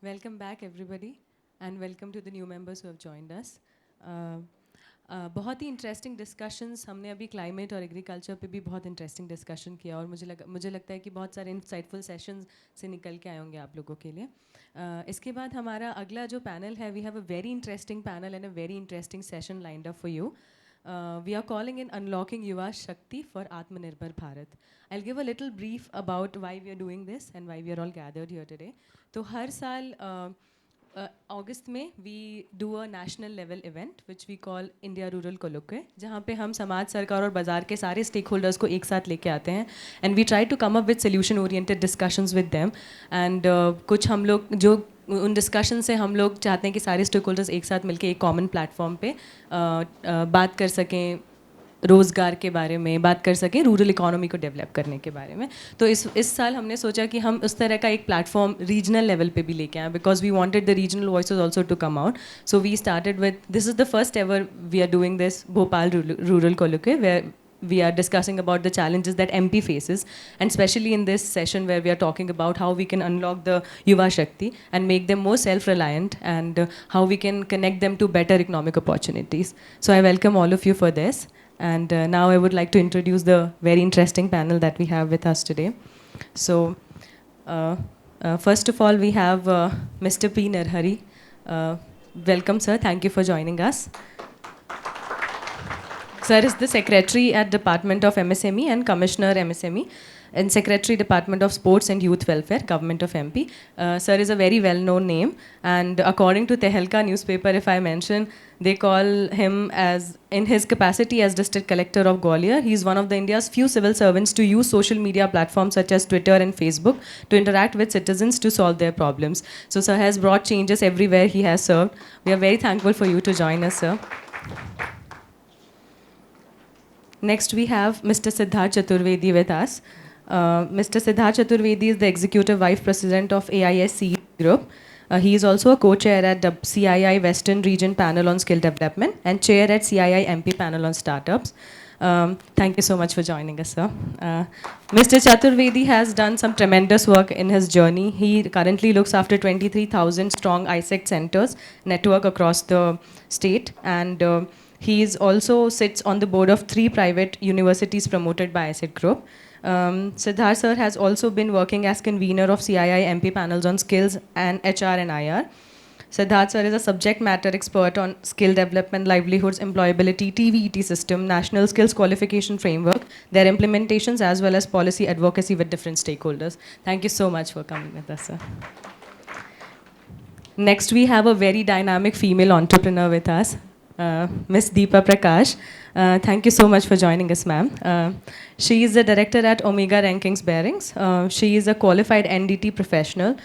Welcome back, everybody, and welcome to the new members who have joined us. बहुत ही interesting discussions हमने अभी climate और agriculture पे भी बहुत इंटरेस्टिंग डिस्कशन किया और मुझे लगता है कि बहुत सारे इंसाइटफुल सेशंस से निकल के आए होंगे आप लोगों के लिए. इसके बाद हमारा अगला जो पैनल है, we have a very interesting panel and a very interesting session lined up for you. We are calling in Unlocking Yuva Shakti for Atmanirbhar Bharat. I'll give a little brief about why we are doing this and why we are all gathered here today. तो हर साल अगस्त में we do a national level event which we call India rural colloquy, जहाँ पे हम समाज, सरकार और बाजार के सारे स्टेक होल्डर्स को एक साथ लेके आते हैं and we try to come up with solution oriented discussions with them. And कुछ हम लोग जो उन डिस्कशन से हम लोग चाहते हैं कि सारे स्टेक होल्डर्स एक साथ मिलकर एक कॉमन प्लेटफॉर्म पे बात कर सकें, रोज़गार के बारे में बात कर सकें, रूरल इकोनॉमी को डेवलप करने के बारे में. तो इस साल हमने सोचा कि हम उस तरह का एक प्लेटफॉर्म रीजनल लेवल पे भी लेके आए, because we wanted the regional voices also to come out. So we started with, this is the first ever we are doing this Bhopal rural colloquy, where we are discussing about the challenges that MP faces, and especially in this session where we are talking about how we can unlock the Yuva Shakti and make them more self-reliant, and how we can connect them to better economic opportunities. So I welcome all of you for this, and now I would like to introduce the very interesting panel that we have with us today. So first of all, we have Mr. P. Narhari. Welcome, sir. Thank you for joining us. Sir is the Secretary at Department of MSME and Commissioner MSME and Secretary Department of Sports and Youth Welfare, Government of MP. Sir is a very well-known name, and according to Tehelka newspaper, if I mention, they call him as, in his capacity as District Collector of Gwalior, he is one of the India's few civil servants to use social media platforms such as Twitter and Facebook to interact with citizens to solve their problems. So sir has brought changes everywhere he has served. We are very thankful for you to join us, sir. Next, we have Mr. Siddharth Chaturvedi with us. Mr. Siddharth Chaturvedi is the Executive Vice President of AISC Group. He is also a co-chair at the CII Western Region Panel on Skill Development and chair at CII MP Panel on Startups. Thank you so much for joining us, sir. Mr. Chaturvedi has done some tremendous work in his journey. He currently looks after 23,000 strong ISEC centers network across the state, and he is also sits on the board of 3 private universities promoted by ISET Group. Siddharth sir has also been working as convener of CII MP panels on skills and HR and IR. Siddharth sir is a subject matter expert on skill development, livelihoods, employability, TVET system, national skills qualification framework, their implementations, as well as policy advocacy with different stakeholders. Thank you so much for coming with us, sir. Next, we have a very dynamic female entrepreneur with us. Ms. Deepa Prakash. Thank you so much for joining us, ma'am. She is the director at Omega Rankings Bearings. She is a qualified NDT professional.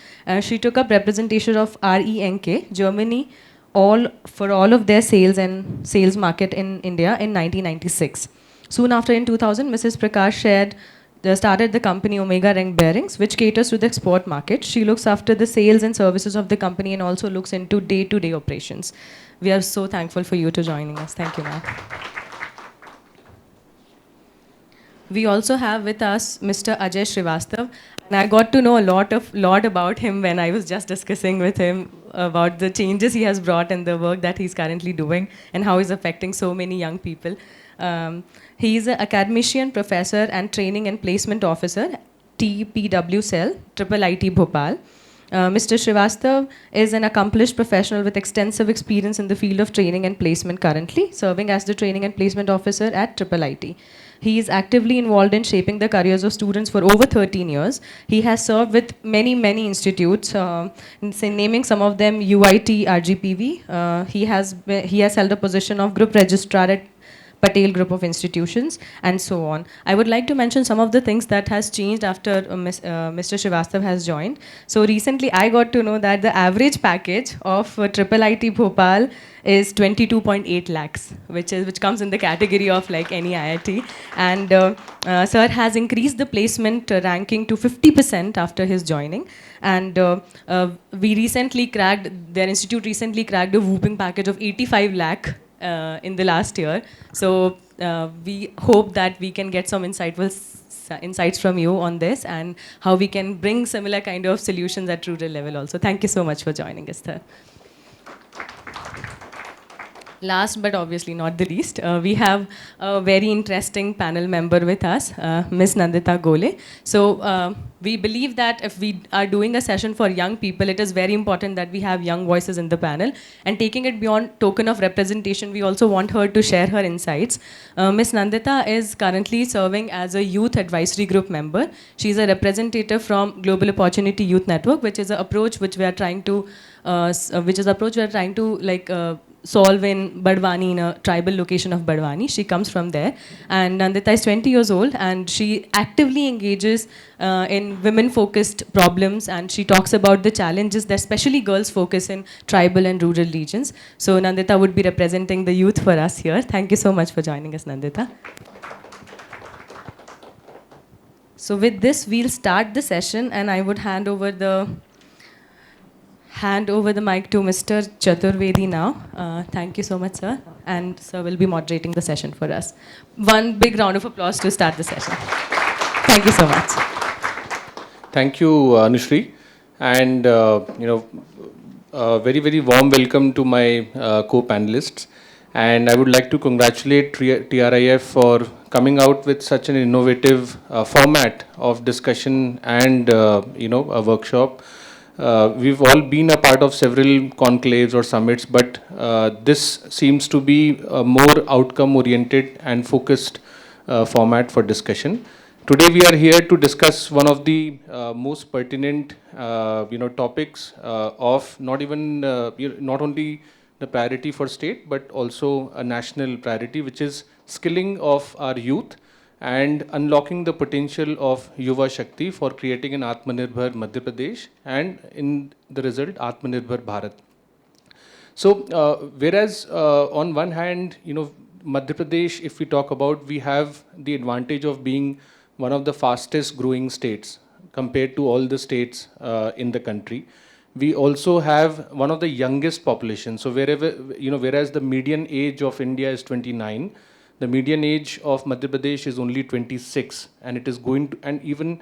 She took up representation of RENK, Germany, for all of their sales and sales market in India in 1996. Soon after, in 2000, Mrs. Prakash started the company Omega Rank Bearings, which caters to the export market. She looks after the sales and services of the company and also looks into day-to-day operations. We are so thankful for you to joining us. Thank you, ma'am. We also have with us Mr. Ajay Srivastav, and I got to know a lot about him when I was just discussing with him about the changes he has brought and the work that he's currently doing and how he's affecting so many young people. He is an academician, professor, and training and placement officer, TPW Cell, Triple IT Bhopal. Mr. Srivastav is an accomplished professional with extensive experience in the field of training and placement, currently serving as the training and placement officer at Triple IT. He is actively involved in shaping the careers of students for over 13 years. He has served with many institutes, naming some of them UIT, RGPV. He has held a position of group registrar at Patel Group of Institutions, and so on. I would like to mention some of the things that has changed after Mr. Srivastav has joined. So recently I got to know that the average package of Triple IT Bhopal is 22.8 lakhs, which comes in the category of like any IIT. And sir has increased the placement ranking to 50% after his joining. And their institute recently cracked a whooping package of 85 lakh in the last year. So we hope that we can get some insights from you on this and how we can bring similar kind of solutions at rural level also. Thank you so much for joining us, sir. Last but obviously not the least, we have a very interesting panel member with us, Ms. Nandita Gole. So we believe that if we are doing a session for young people, it is very important that we have young voices in the panel. And taking it beyond token of representation, we also want her to share her insights. Ms. Nandita is currently serving as a youth advisory group member. She's a representative from Global Opportunity Youth Network, which is an approach which we are trying to, solve in Badwani, in a tribal location of Badwani. She comes from there. And Nandita is 20 years old and she actively engages in women-focused problems, and she talks about the challenges that especially girls focus in tribal and rural regions. So Nandita would be representing the youth for us here. Thank you so much for joining us, Nandita. So with this, we'll start the session, and I would hand over the mic to Mr. Chaturvedi now. Thank you so much, sir. And sir will be moderating the session for us. One big round of applause to start the session. Thank you so much. Thank you, Anushri. And, very, very warm welcome to my co-panelists. And I would like to congratulate TRIF for coming out with such an innovative format of discussion and, a workshop. We've all been a part of several conclaves or summits, but this seems to be a more outcome-oriented and focused format for discussion. Today we are here to discuss one of the most pertinent, topics of not only the priority for state, but also a national priority, which is skilling of our youth and unlocking the potential of Yuva Shakti for creating an Atmanirbhar Madhya Pradesh and in the result Atmanirbhar Bharat. So whereas on one hand, Madhya Pradesh, if we talk about, we have the advantage of being one of the fastest growing states compared to all the states in the country. We also have one of the youngest populations. So whereas the median age of India is 29, the median age of Madhya Pradesh is only 26, and it is going to, and even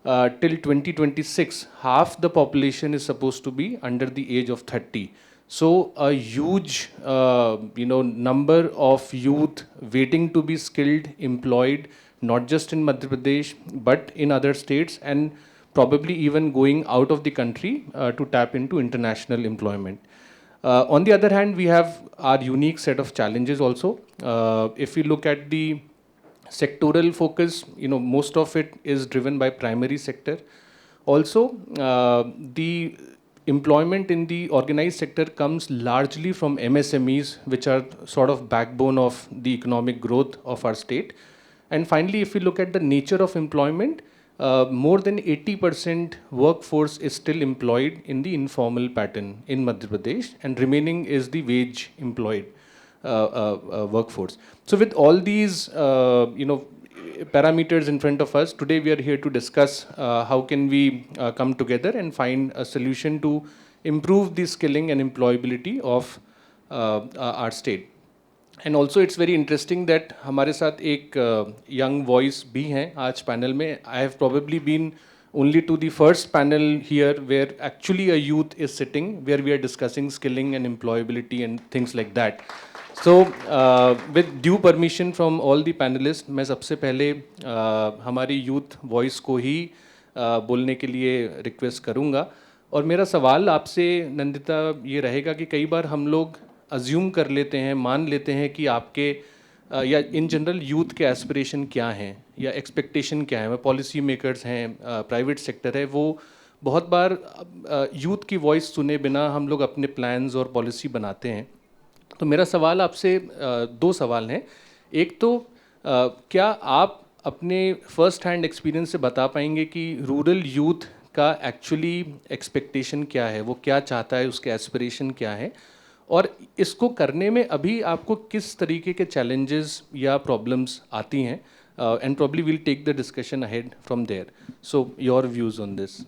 till 2026, half the population is supposed to be under the age of 30. So a huge, number of youth waiting to be skilled, employed, not just in Madhya Pradesh, but in other states, and probably even going out of the country to tap into international employment. On the other hand, we have our unique set of challenges also. If we look at the sectoral focus, most of it is driven by primary sector. Also, the employment in the organized sector comes largely from MSMEs, which are sort of backbone of the economic growth of our state. And finally, if we look at the nature of employment, more than 80% workforce is still employed in the informal pattern in Madhya Pradesh, and remaining is the wage employed workforce. So with all these, parameters in front of us, today we are here to discuss how can we come together and find a solution to improve the skilling and employability of our state. And also it's very interesting that हमारे साथ एक young voice भी हैं आज panel में. I have probably been only to the first panel here where actually a youth is sitting, where we are discussing skilling and employability and things like that. So with due permission from all the panelists, मैं सबसे पहले हमारी youth voice को ही बोलने के लिए request करूँगा. और मेरा सवाल आपसे नंदिता ये रहेगा कि कई बार हम लोग अज्यूम कर लेते हैं, मान लेते हैं कि आपके या इन जनरल यूथ के एस्पिरेशन क्या हैं या एक्सपेक्टेशन क्या है. वो पॉलिसी मेकर्स हैं, प्राइवेट सेक्टर है, वो बहुत बार यूथ की वॉइस सुने बिना हम लोग अपने प्लान्स और पॉलिसी बनाते हैं. तो मेरा सवाल आपसे दो सवाल हैं. एक तो क्या आप अपने फर्स्ट हैंड एक्सपीरियंस से बता पाएंगे कि रूरल यूथ का एक्चुअली एक्सपेक्टेशन क्या है, वो क्या चाहता है, उसके एस्पिरेशन क्या है, और इसको करने में अभी आपको किस तरीके के चैलेंजेस या प्रॉब्लम्स आती हैं. And probably will take the discussion ahead from there. So your views on this.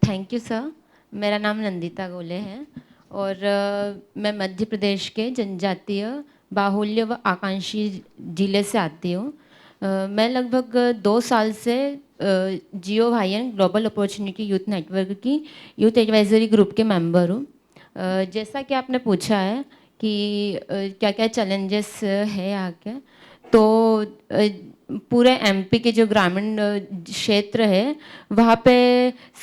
Thank you sir. मेरा नाम नंदिता गोले है और मैं मध्य प्रदेश के जनजातीय बाहुल्य व आकांक्षी जिले से आती हूँ। मैं लगभग 2 साल से जियो वाईएन ग्लोबल अपॉर्चुनिटी यूथ नेटवर्क की यूथ एडवाइजरी ग्रुप के मेंबर हूँ। जैसा कि आपने पूछा है कि क्या क्या चैलेंजेस है यहाँ के, तो पूरे एमपी के जो ग्रामीण क्षेत्र है वहाँ पे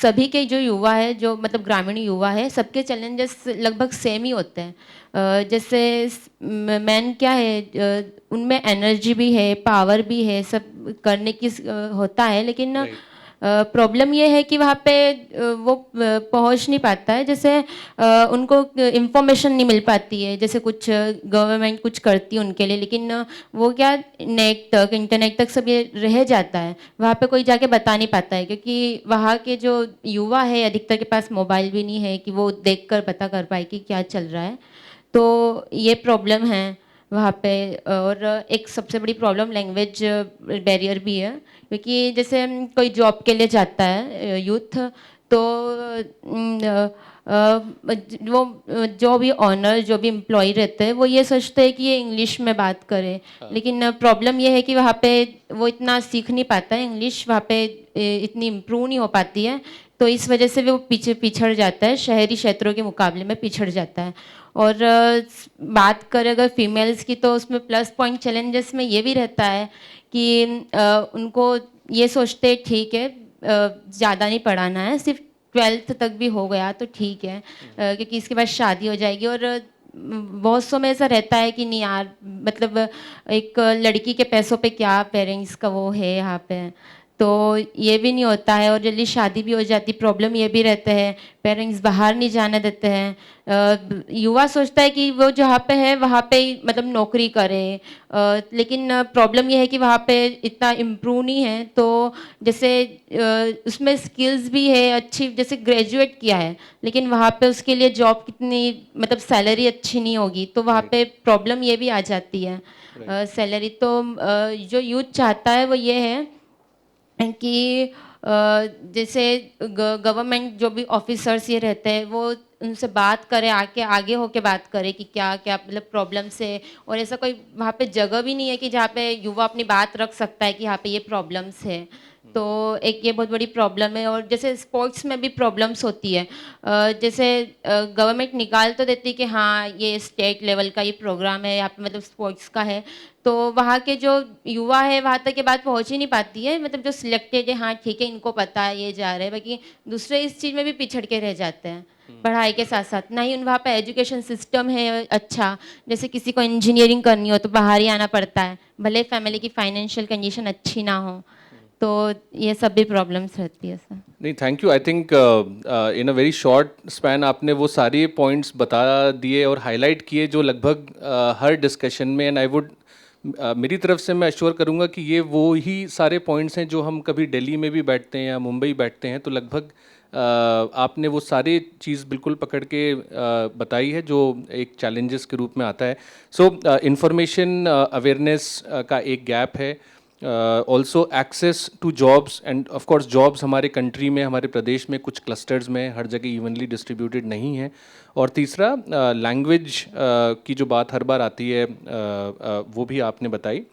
सभी के जो युवा है, जो मतलब ग्रामीण युवा है, सबके चैलेंजेस लगभग सेम ही होते हैं। जैसे मेन क्या है, उनमें एनर्जी भी है, पावर भी है, सब करने की होता है, लेकिन प्रॉब्लम ये है कि वहाँ पे वो पहुँच नहीं पाता है। जैसे उनको इंफॉर्मेशन नहीं मिल पाती है, जैसे कुछ गवर्नमेंट कुछ करती है उनके लिए, लेकिन वो क्या नेट तक, इंटरनेट तक सब ये रह जाता है, वहाँ पे कोई जाके बता नहीं पाता है, क्योंकि वहाँ के जो युवा है अधिकतर के पास मोबाइल भी नहीं है कि वो देख कर पता कर पाए कि क्या चल रहा है। तो ये प्रॉब्लम है वहाँ पे। और एक सबसे बड़ी प्रॉब्लम लैंग्वेज बैरियर भी है, क्योंकि जैसे कोई जॉब के लिए जाता है यूथ, तो वो जो भी ऑनर, जो भी एम्प्लॉय रहते हैं, वो ये सोचते हैं कि ये इंग्लिश में बात करे। लेकिन प्रॉब्लम ये है कि वहाँ पे वो इतना सीख नहीं पाता है इंग्लिश, वहाँ पे इतनी इम्प्रूव नहीं हो पाती है, तो इस वजह से वो पिछड़ जाता है, शहरी क्षेत्रों के मुकाबले में पिछड़ जाता है। और बात करें अगर फीमेल्स की, तो उसमें प्लस पॉइंट चैलेंजेस में ये भी रहता है कि उनको ये सोचते ठीक है, ज़्यादा नहीं पढ़ाना है, सिर्फ 12th तक भी हो गया तो ठीक है, क्योंकि इसके बाद शादी हो जाएगी। और बहुत सौ में ऐसा रहता है कि नहीं यार, मतलब एक लड़की के पैसों पे क्या पेरेंट्स का वो है यहाँ पे, तो ये भी नहीं होता है, और जल्दी शादी भी हो जाती। प्रॉब्लम ये भी रहते हैं, पेरेंट्स बाहर नहीं जाने देते हैं। युवा सोचता है कि वो जहाँ पे है वहाँ पे ही मतलब नौकरी करे, लेकिन प्रॉब्लम ये है कि वहाँ पे इतना इम्प्रूव नहीं है। तो जैसे उसमें स्किल्स भी है अच्छी, जैसे ग्रेजुएट किया है, लेकिन वहाँ पे उसके लिए जॉब कितनी मतलब सैलरी अच्छी नहीं होगी, तो वहाँ पे प्रॉब्लम ये भी आ जाती है सैलरी। तो जो यूथ चाहता है वो ये है कि जैसे गवर्नमेंट जो भी ऑफिसर्स ये रहते हैं, वो उनसे बात करे, आगे होके बात करे कि क्या क्या मतलब प्रॉब्लम्स है। और ऐसा कोई वहाँ पे जगह भी नहीं है कि जहाँ पे युवा अपनी बात रख सकता है कि यहाँ पे ये प्रॉब्लम्स है। तो एक ये बहुत बड़ी प्रॉब्लम है। और जैसे स्पोर्ट्स में भी प्रॉब्लम्स होती है, जैसे गवर्नमेंट निकाल तो देती है कि हाँ ये स्टेट लेवल का ये प्रोग्राम है यहाँ पे, मतलब स्पोर्ट्स का है, तो वहाँ के जो युवा है वहाँ तक ये बात पहुँच ही नहीं पाती है। मतलब जो सिलेक्टेड है, हाँ ठीक है इनको पता है ये जा रहे हैं, बाकी दूसरे इस चीज़ में भी पिछड़ के रह जाते हैं पढ़ाई के साथ साथ। ना ही उन वहाँ पे एजुकेशन सिस्टम है अच्छा, जैसे किसी को इंजीनियरिंग करनी हो तो बाहर ही आना पड़ता है, भले फैमिली की फाइनेंशियल कंडीशन अच्छी ना हो। तो ये सब भी प्रॉब्लम्स रहती है सर। नहीं, thank you. I think in a very short span आपने वो सारे पॉइंट्स बता दिए और हाईलाइट किए जो लगभग हर डिस्कशन में, एंड आई वुड मेरी तरफ से मैं अश्योर करूंगा कि ये वो ही सारे पॉइंट्स हैं जो हम कभी दिल्ली में भी बैठते हैं या मुंबई बैठते हैं तो लगभग आपने वो सारी चीज़ बिल्कुल पकड़ के बताई है जो एक चैलेंजेस के रूप में आता है। सो इंफॉर्मेशन अवेयरनेस का एक गैप है, also access to jobs, and of course jobs हमारे कंट्री में, हमारे प्रदेश में कुछ क्लस्टर्स में हर जगह इवनली डिस्ट्रीब्यूटेड नहीं है। और तीसरा लैंग्वेज की जो बात हर बार आती है वो भी आपने बताई,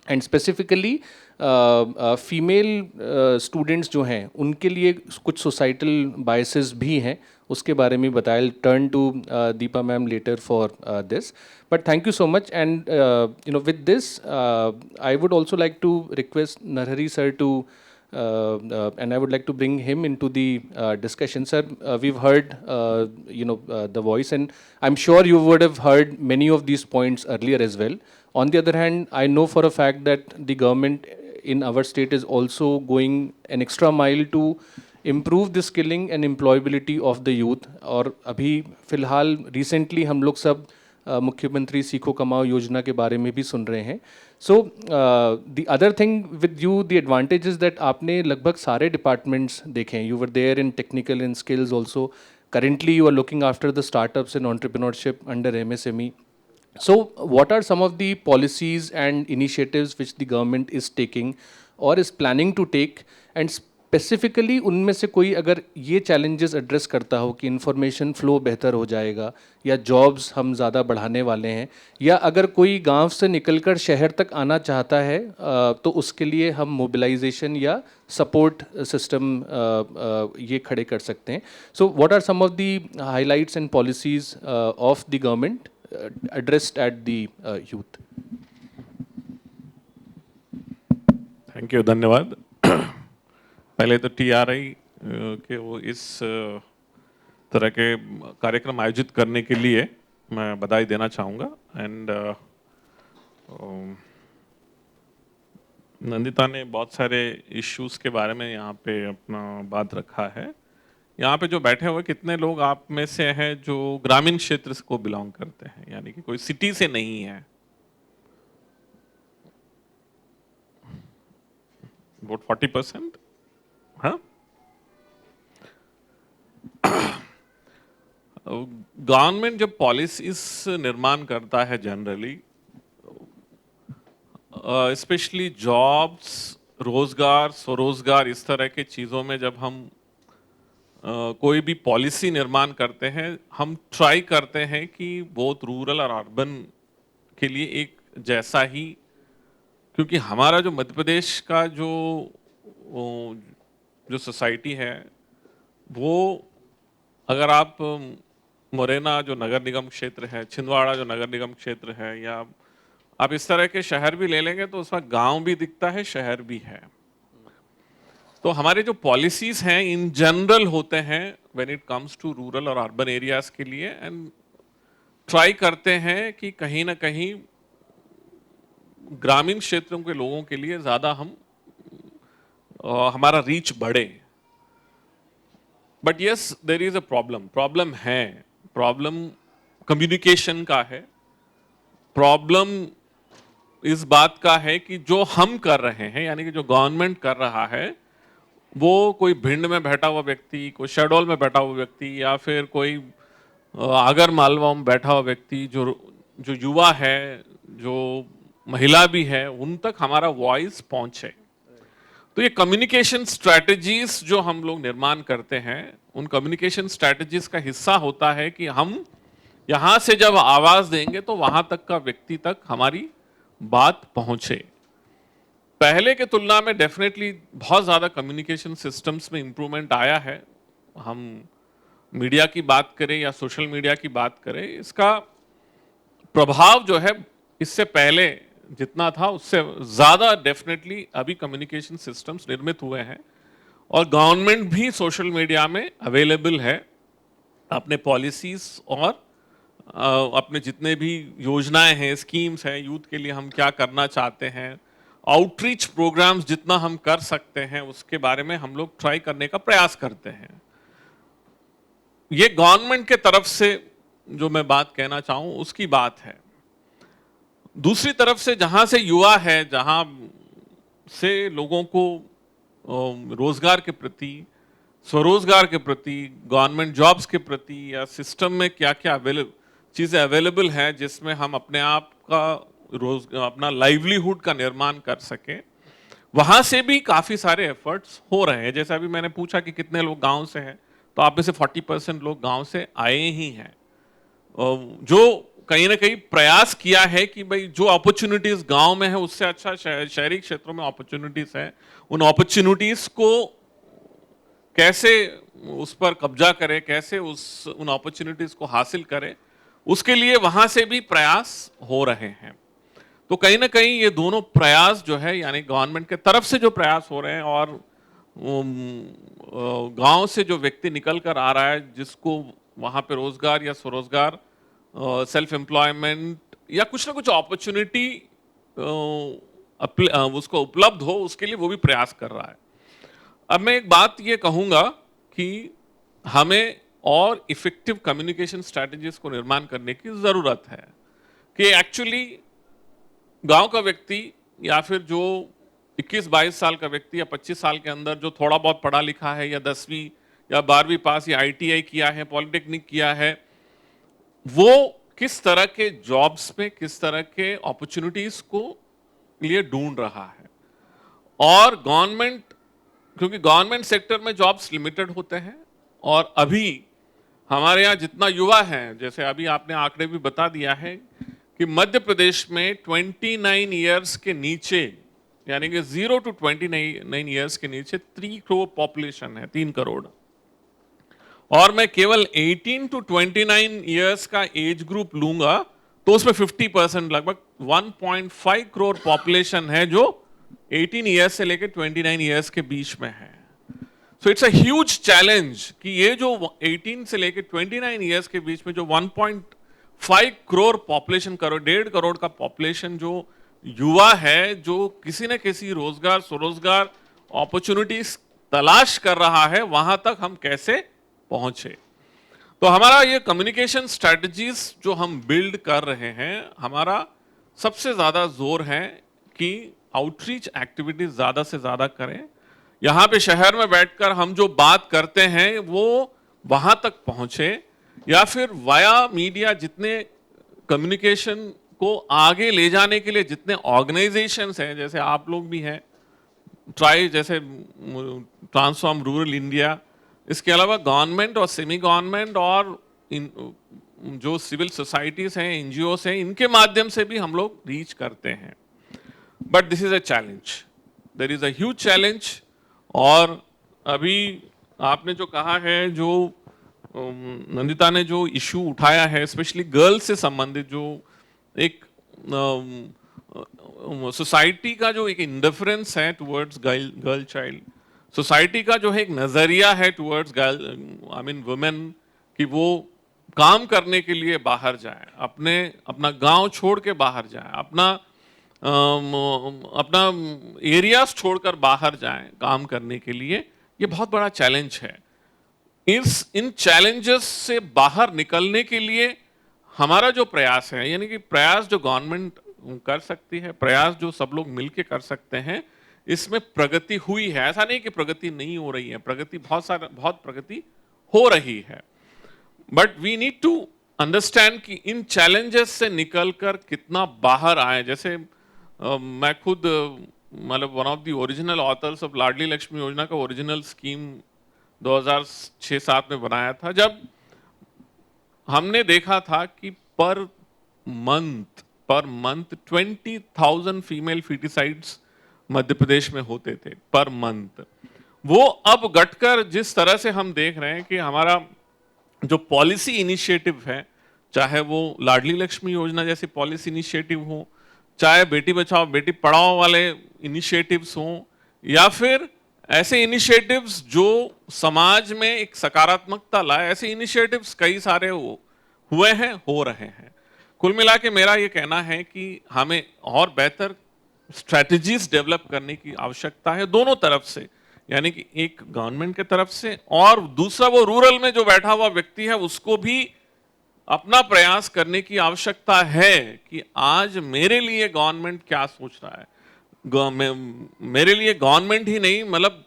एंड स्पेसिफिकली फीमेल स्टूडेंट्स जो हैं उनके लिए कुछ सोसाइटल बायसेस भी हैं, उसके बारे में बताया। Turn to Deepa ma'am later for this, but thank you so much. And with this, I would also like to request Narhari sir to, and I would like to bring him into the discussion. Sir, we've heard, the voice, and I'm sure you would have heard many of these points earlier as well. On the other hand, I know for a fact that the government in our state is also going an extra mile to improve the skilling and employability of the youth. और अभी फ़िलहाल recently हम लोग सब मुख्यमंत्री सीखो कमाओ योजना के बारे में भी सुन रहे हैं। So the other thing with you, the advantage is that आपने लगभग सारे डिपार्टमेंट्स देखे हैं। You were there in technical and skills also. currently you are looking after the startups and entrepreneurship under MSME. So what are some of the policies and initiatives which the government is taking or is planning to take, and specifically उनमें से कोई अगर ये challenges address करता हो कि information flow बेहतर हो जाएगा या जॉब्स हम ज़्यादा बढ़ाने वाले हैं, या अगर कोई गांव से निकलकर शहर तक आना चाहता है तो उसके लिए हम मोबिलाइजेशन या सपोर्ट सिस्टम ये खड़े कर सकते हैं. So what are some of the highlights and policies of the government addressed at the youth? Thank you, धन्यवाद. पहले तो टीआरआई के वो इस तरह के कार्यक्रम आयोजित करने के लिए मैं बधाई देना चाहूँगा. एंड नंदिता ने बहुत सारे इश्यूज के बारे में यहाँ पे अपना बात रखा है. यहाँ पे जो बैठे हुए कितने लोग आप में से हैं जो ग्रामीण क्षेत्र को बिलोंग करते हैं, यानी कि कोई सिटी से नहीं है? about 40%. हाँ, गवर्नमेंट जब पॉलिसीज निर्माण करता है जनरली, स्पेशली जॉब्स, रोजगार, स्वरोजगार, इस तरह के चीज़ों में जब हम कोई भी पॉलिसी निर्माण करते हैं, हम ट्राई करते हैं कि बोथ रूरल और अर्बन के लिए एक जैसा ही, क्योंकि हमारा जो मध्य प्रदेश का जो सोसाइटी है, वो अगर आप मुरैना जो नगर निगम क्षेत्र है, छिंदवाड़ा जो नगर निगम क्षेत्र है, या आप इस तरह के शहर भी ले लेंगे तो उसमें गांव भी दिखता है, शहर भी है. तो हमारे जो पॉलिसीज हैं इन जनरल होते हैं when it comes to rural और अर्बन एरियाज के लिए, एंड ट्राई करते हैं कि कहीं ना कहीं ग्रामीण क्षेत्रों के लोगों के लिए ज़्यादा हमारा रीच बढ़े. But yes, there is a problem है. प्रॉब्लम कम्युनिकेशन का है. प्रॉब्लम इस बात का है कि जो हम कर रहे हैं, यानी कि जो गवर्नमेंट कर रहा है, वो कोई भिंड में बैठा हुआ व्यक्ति, कोई शहडोल में बैठा हुआ व्यक्ति, या फिर कोई आगर मालवा में बैठा हुआ व्यक्ति, जो युवा है, जो महिला भी है, उन तक हमारा वॉइस पहुंचे. तो ये कम्युनिकेशन स्ट्रैटेजीज जो हम लोग निर्माण करते हैं, उन कम्युनिकेशन स्ट्रैटेजीज का हिस्सा होता है कि हम यहां से जब आवाज देंगे तो वहां तक का व्यक्ति तक हमारी बात पहुंचे. पहले के तुलना में डेफिनेटली बहुत ज्यादा कम्युनिकेशन सिस्टम्स में इंप्रूवमेंट आया है. हम मीडिया की बात करें या सोशल मीडिया की बात करें, इसका प्रभाव जो है इससे पहले जितना था उससे ज़्यादा डेफिनेटली अभी कम्युनिकेशन सिस्टम्स निर्मित हुए हैं, और गवर्नमेंट भी सोशल मीडिया में अवेलेबल है अपने पॉलिसीज और अपने जितने भी योजनाएं हैं, स्कीम्स हैं, यूथ के लिए हम क्या करना चाहते हैं, आउटरीच प्रोग्राम्स जितना हम कर सकते हैं उसके बारे में हम लोग ट्राई करने का प्रयास करते हैं. ये गवर्नमेंट के तरफ से जो मैं बात कहना चाहूँ उसकी बात है. दूसरी तरफ से जहां से युवा है, जहां से लोगों को रोजगार के प्रति, स्वरोजगार के प्रति, गवर्नमेंट जॉब्स के प्रति, या सिस्टम में क्या क्या चीजें अवेलेबल हैं जिसमें हम अपने आप का अपना लाइवलीहुड का निर्माण कर सके, वहां से भी काफी सारे एफर्ट्स हो रहे हैं. जैसे अभी मैंने पूछा कि कितने लोग गांव से हैं, तो आप में से 40% लोग गांव से आए ही हैं, जो कहीं ना कहीं प्रयास किया है कि भाई जो अपॉर्चुनिटीज गांव में है उससे अच्छा शहरी क्षेत्रों में अपॉर्चुनिटीज है, उन अपॉर्चुनिटीज को कैसे उस पर कब्जा करें, कैसे उन अपॉर्चुनिटीज को हासिल करें, उसके लिए वहां से भी प्रयास हो रहे हैं. तो कहीं ना कहीं ये दोनों प्रयास जो है, यानी गवर्नमेंट के तरफ से जो प्रयास हो रहे हैं और गांव से जो व्यक्ति निकल कर आ रहा है, जिसको वहां पे रोजगार या स्वरोजगार, सेल्फ एम्प्लॉयमेंट या कुछ ना कुछ अपॉर्चुनिटी उसको उपलब्ध हो, उसके लिए वो भी प्रयास कर रहा है. अब मैं एक बात ये कहूँगा कि हमें और इफेक्टिव कम्युनिकेशन स्ट्रैटेजीज को निर्माण करने की ज़रूरत है कि एक्चुअली गांव का व्यक्ति या फिर जो 21-22 साल का व्यक्ति या 25 साल के अंदर जो थोड़ा बहुत पढ़ा लिखा है, या 10वीं या 12वीं पास या ITI किया है, पॉलिटेक्निक किया है, वो किस तरह के जॉब्स में, किस तरह के अपॉर्चुनिटीज को लिए ढूंढ रहा है. और गवर्नमेंट क्योंकि गवर्नमेंट सेक्टर में जॉब्स लिमिटेड होते हैं और अभी हमारे यहाँ जितना युवा है, जैसे अभी आपने आंकड़े भी बता दिया है कि मध्य प्रदेश में 29 इयर्स के नीचे, यानी कि 0 to 29 इयर्स के नीचे 3 करोड़ पॉपुलेशन है, 3 करोड़। और मैं केवल 18 to 29 इयर्स का एज ग्रुप लूंगा तो उसमें 50% लगभग 1.5 करोड़ पॉपुलेशन है जो 18 इयर्स से लेकर 29 इयर्स के बीच में है। So it's a huge challenge कि ये जो 18 से लेकर 29 इयर्स के बीच में जो 1.5 करोड़ पॉपुलेशन, 1.5 करोड़ का पॉपुलेशन जो युवा है, जो किसी न किसी रोजगार स्वरोजगार अपॉर्चुनिटीज तलाश कर रहा है, वहां तक हम कैसे पहुंचे। तो हमारा ये कम्युनिकेशन स्ट्रेटजीज जो हम बिल्ड कर रहे हैं, हमारा सबसे ज्यादा जोर है कि आउटरीच एक्टिविटीज ज्यादा से ज्यादा करें। यहाँ पे शहर में बैठकर हम जो बात करते हैं वो वहां तक पहुंचे, या फिर वाया मीडिया जितने कम्युनिकेशन को आगे ले जाने के लिए जितने ऑर्गेनाइजेशंस हैं, जैसे आप लोग भी हैं, ट्राई जैसे ट्रांसफॉर्म रूरल इंडिया, इसके अलावा गवर्नमेंट और सेमी गवर्नमेंट और जो सिविल सोसाइटीज हैं, एनजीओस हैं, इनके माध्यम से भी हम लोग रीच करते हैं। But this is a challenge, there is a huge challenge. और अभी आपने जो कहा है, जो नंदिता ने जो इशू उठाया है, स्पेशली गर्ल्स से संबंधित, जो एक सोसाइटी का जो एक इंडिफरेंस है टुवर्ड्स गर्ल चाइल्ड, सोसाइटी का जो है एक नजरिया है towards girl, I mean women, कि वो काम करने के लिए बाहर जाए, अपना गांव छोड़ के बाहर जाए, अपना एरियाज छोड़कर बाहर जाएं काम करने के लिए, ये बहुत बड़ा चैलेंज है। इन चैलेंजेस से बाहर निकलने के लिए हमारा जो प्रयास है, यानी कि प्रयास जो गवर्नमेंट कर सकती है, प्रयास जो सब लोग मिलके कर सकते हैं, इसमें प्रगति हुई है। ऐसा नहीं कि प्रगति नहीं हो रही है, प्रगति बहुत प्रगति हो रही है। But we need to understand कि इन चैलेंजेस से निकलकर कितना बाहर आए। जैसे मैं खुद मतलब one of the original authors of Ladli Lakshmi Yojana का ओरिजिनल स्कीम 2006-07 में बनाया था, जब हमने देखा था कि per month 20,000 female फीटिसाइड्स Madhya Pradesh में होते थे पर मंथ। वो अब घटकर जिस तरह से हम देख रहे हैं कि हमारा जो पॉलिसी इनिशिएटिव है, चाहे वो लाडली लक्ष्मी योजना जैसी पॉलिसी इनिशिएटिव हो, चाहे बेटी बचाओ बेटी पढ़ाओ वाले इनिशिएटिव्स हों, या फिर ऐसे इनिशिएटिव्स जो समाज में एक सकारात्मकता लाए, ऐसे इनिशिएटिव्स कई सारे हुए हैं, हो रहे हैं। कुल मिला के मेरा ये कहना है कि हमें और बेहतर स्ट्रेटजीज डेवलप करने की आवश्यकता है दोनों तरफ से, यानी कि एक गवर्नमेंट के तरफ से, और दूसरा वो रूरल में जो बैठा हुआ व्यक्ति है उसको भी अपना प्रयास करने की आवश्यकता है कि आज मेरे लिए गवर्नमेंट क्या सोच रहा है। मेरे लिए गवर्नमेंट ही नहीं, मतलब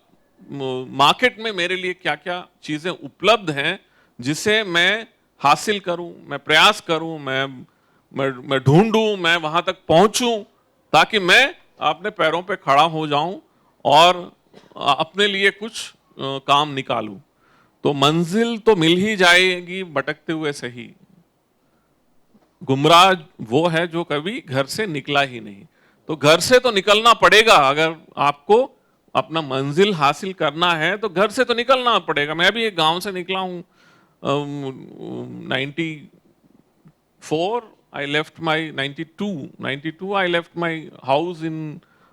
मार्केट में मेरे लिए क्या क्या चीजें उपलब्ध हैं जिसे मैं हासिल करूं, मैं प्रयास करूं, मैं ढूंढूं, मैं वहां तक पहुंचूं, ताकि मैं अपने पैरों पे खड़ा हो जाऊं और अपने लिए कुछ काम निकालूं। तो मंजिल तो मिल ही जाएगी भटकते हुए सही, गुमराह वो है जो कभी घर से निकला ही नहीं। तो घर से तो निकलना पड़ेगा, अगर आपको अपना मंजिल हासिल करना है तो घर से तो निकलना पड़ेगा। मैं भी एक गांव से निकला हूँ, 92 I left my house in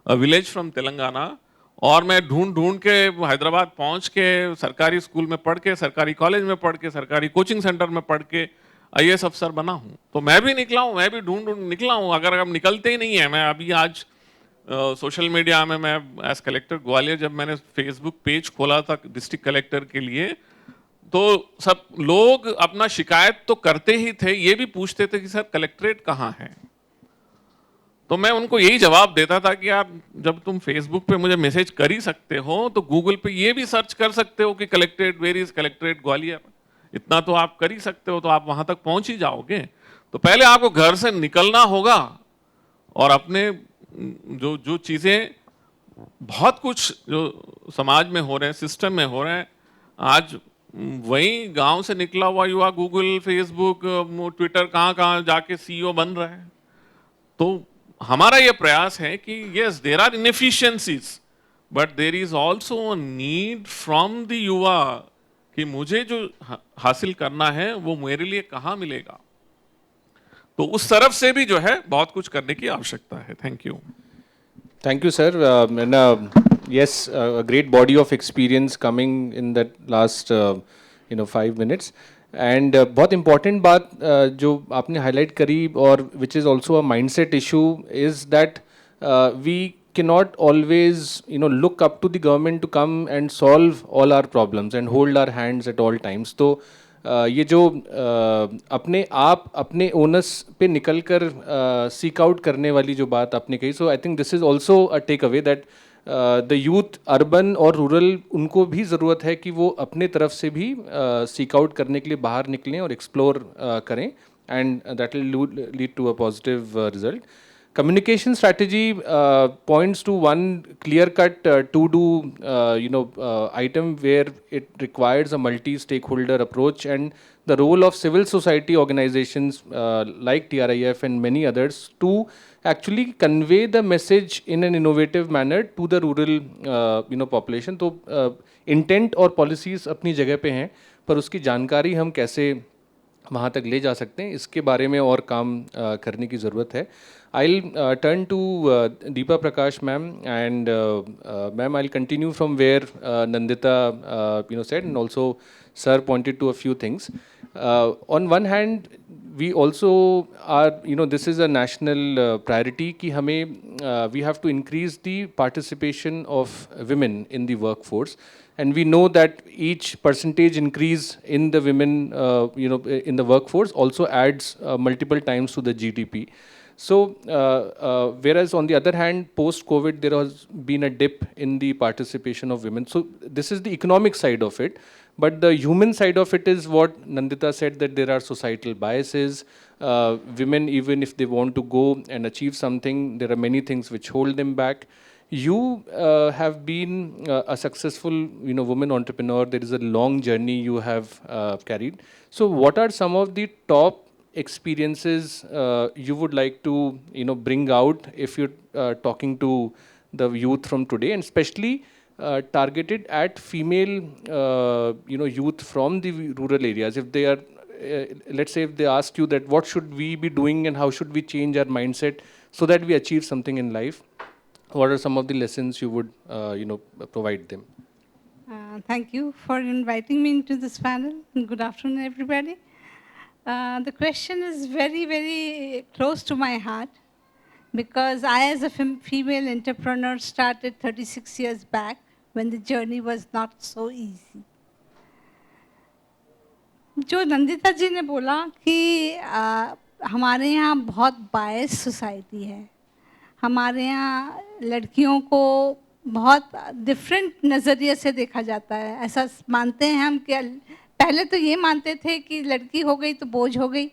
a village from Telangana, और मैं ढूंढ के हैदराबाद पहुंच के सरकारी स्कूल में पढ़ के, सरकारी कॉलेज में पढ़ के, सरकारी कोचिंग सेंटर में पढ़ के IAS अफसर बना हूं। तो मैं भी निकला हूं, मैं भी ढूंढ निकला हूं। अगर हम निकलते ही नहीं है, मैं अभी आज सोशल मीडिया में, मैं एज कलेक्टर ग्वालियर जब मैंने फेसबुक पेज खोला था डिस्ट्रिक्ट कलेक्टर के लिए, तो सब लोग अपना शिकायत तो करते ही थे, ये भी पूछते थे कि सर कलेक्ट्रेट कहाँ है। तो मैं उनको यही जवाब देता था कि यार जब तुम फेसबुक पे मुझे मैसेज कर ही सकते हो तो गूगल पे ये भी सर्च कर सकते हो कि collectorate, where is collectorate Gwalior. इतना तो आप कर ही सकते हो, तो आप वहां तक पहुंच ही जाओगे। तो पहले आपको घर से निकलना होगा और अपने जो चीजें बहुत कुछ जो समाज में हो रहे हैं, सिस्टम में हो रहे हैं, आज वही गांव से निकला हुआ युवा गूगल, फेसबुक, ट्विटर कहाँ जाके सीईओ बन रहा है। तो हमारा ये प्रयास है कि yes there are inefficiencies, but there is also a need from the युवा कि मुझे जो हासिल करना है वो मेरे लिए कहाँ मिलेगा। तो उस तरफ से भी जो है बहुत कुछ करने की आवश्यकता है। Thank you. Thank you, sir. Yes, a great body of experience coming in that last 5 minutes. And बहुत important बात जो आपने highlight करी और which is also a mindset issue is that we cannot always look up to the government to come and solve all our problems and hold our hands at all times. तो ये जो अपने आप अपने onus पे निकल कर seek out करने वाली जो बात आपने कही, so I think this is also a take away that the youth urban और रूरल उनको भी ज़रूरत है कि वो अपने तरफ से भी सीक आउट करने के लिए बाहर निकलें और एक्सप्लोर करें, and that will lead to a positive result. Communication strategy points to one clear-cut to-do item where it requires a multi-stakeholder approach, and the role of civil society organizations like TRIF and many others to actually convey the message in an innovative manner to the rural population. तो intent और policies अपनी जगह पे हैं, पर उसकी जानकारी हम कैसे वहाँ तक ले जा सकते हैं, इसके बारे में और काम करने की ज़रूरत है. I'll turn to Deepa Prakash ma'am, and ma'am, I'll continue from where Nandita said, and also sir pointed to a few things. On one hand, we also are, this is a national priority कि हमें we have to increase the participation of women in the workforce. And we know that each percentage increase in the women, in the workforce also adds multiple times to the GDP. So, whereas on the other hand, post-COVID, there has been a dip in the participation of women. So, this is the economic side of it. But the human side of it is what Nandita said, that there are societal biases. Women, even if they want to go and achieve something, there are many things which hold them back. You have been a successful, woman entrepreneur. There is a long journey you have carried. So, what are some of the top experiences you would like to, bring out if you're talking to the youth from today, and especially targeted at female, youth from the rural areas? If they are, let's say, if they ask you that what should we be doing and how should we change our mindset so that we achieve something in life, what are some of the lessons you would, provide them? Thank you for inviting me into this panel. Good afternoon, everybody. The question is very, very close to my heart, because I, as a female entrepreneur, started 36 years back when the journey was not so easy. जो नंदिता जी ने बोला कि हमारे यहाँ बहुत बायस society है, हमारे यहाँ लड़कियों को बहुत डिफरेंट नज़रिए से देखा जाता है. ऐसा मानते हैं हम कि पहले तो ये मानते थे कि लड़की हो गई तो बोझ हो गई,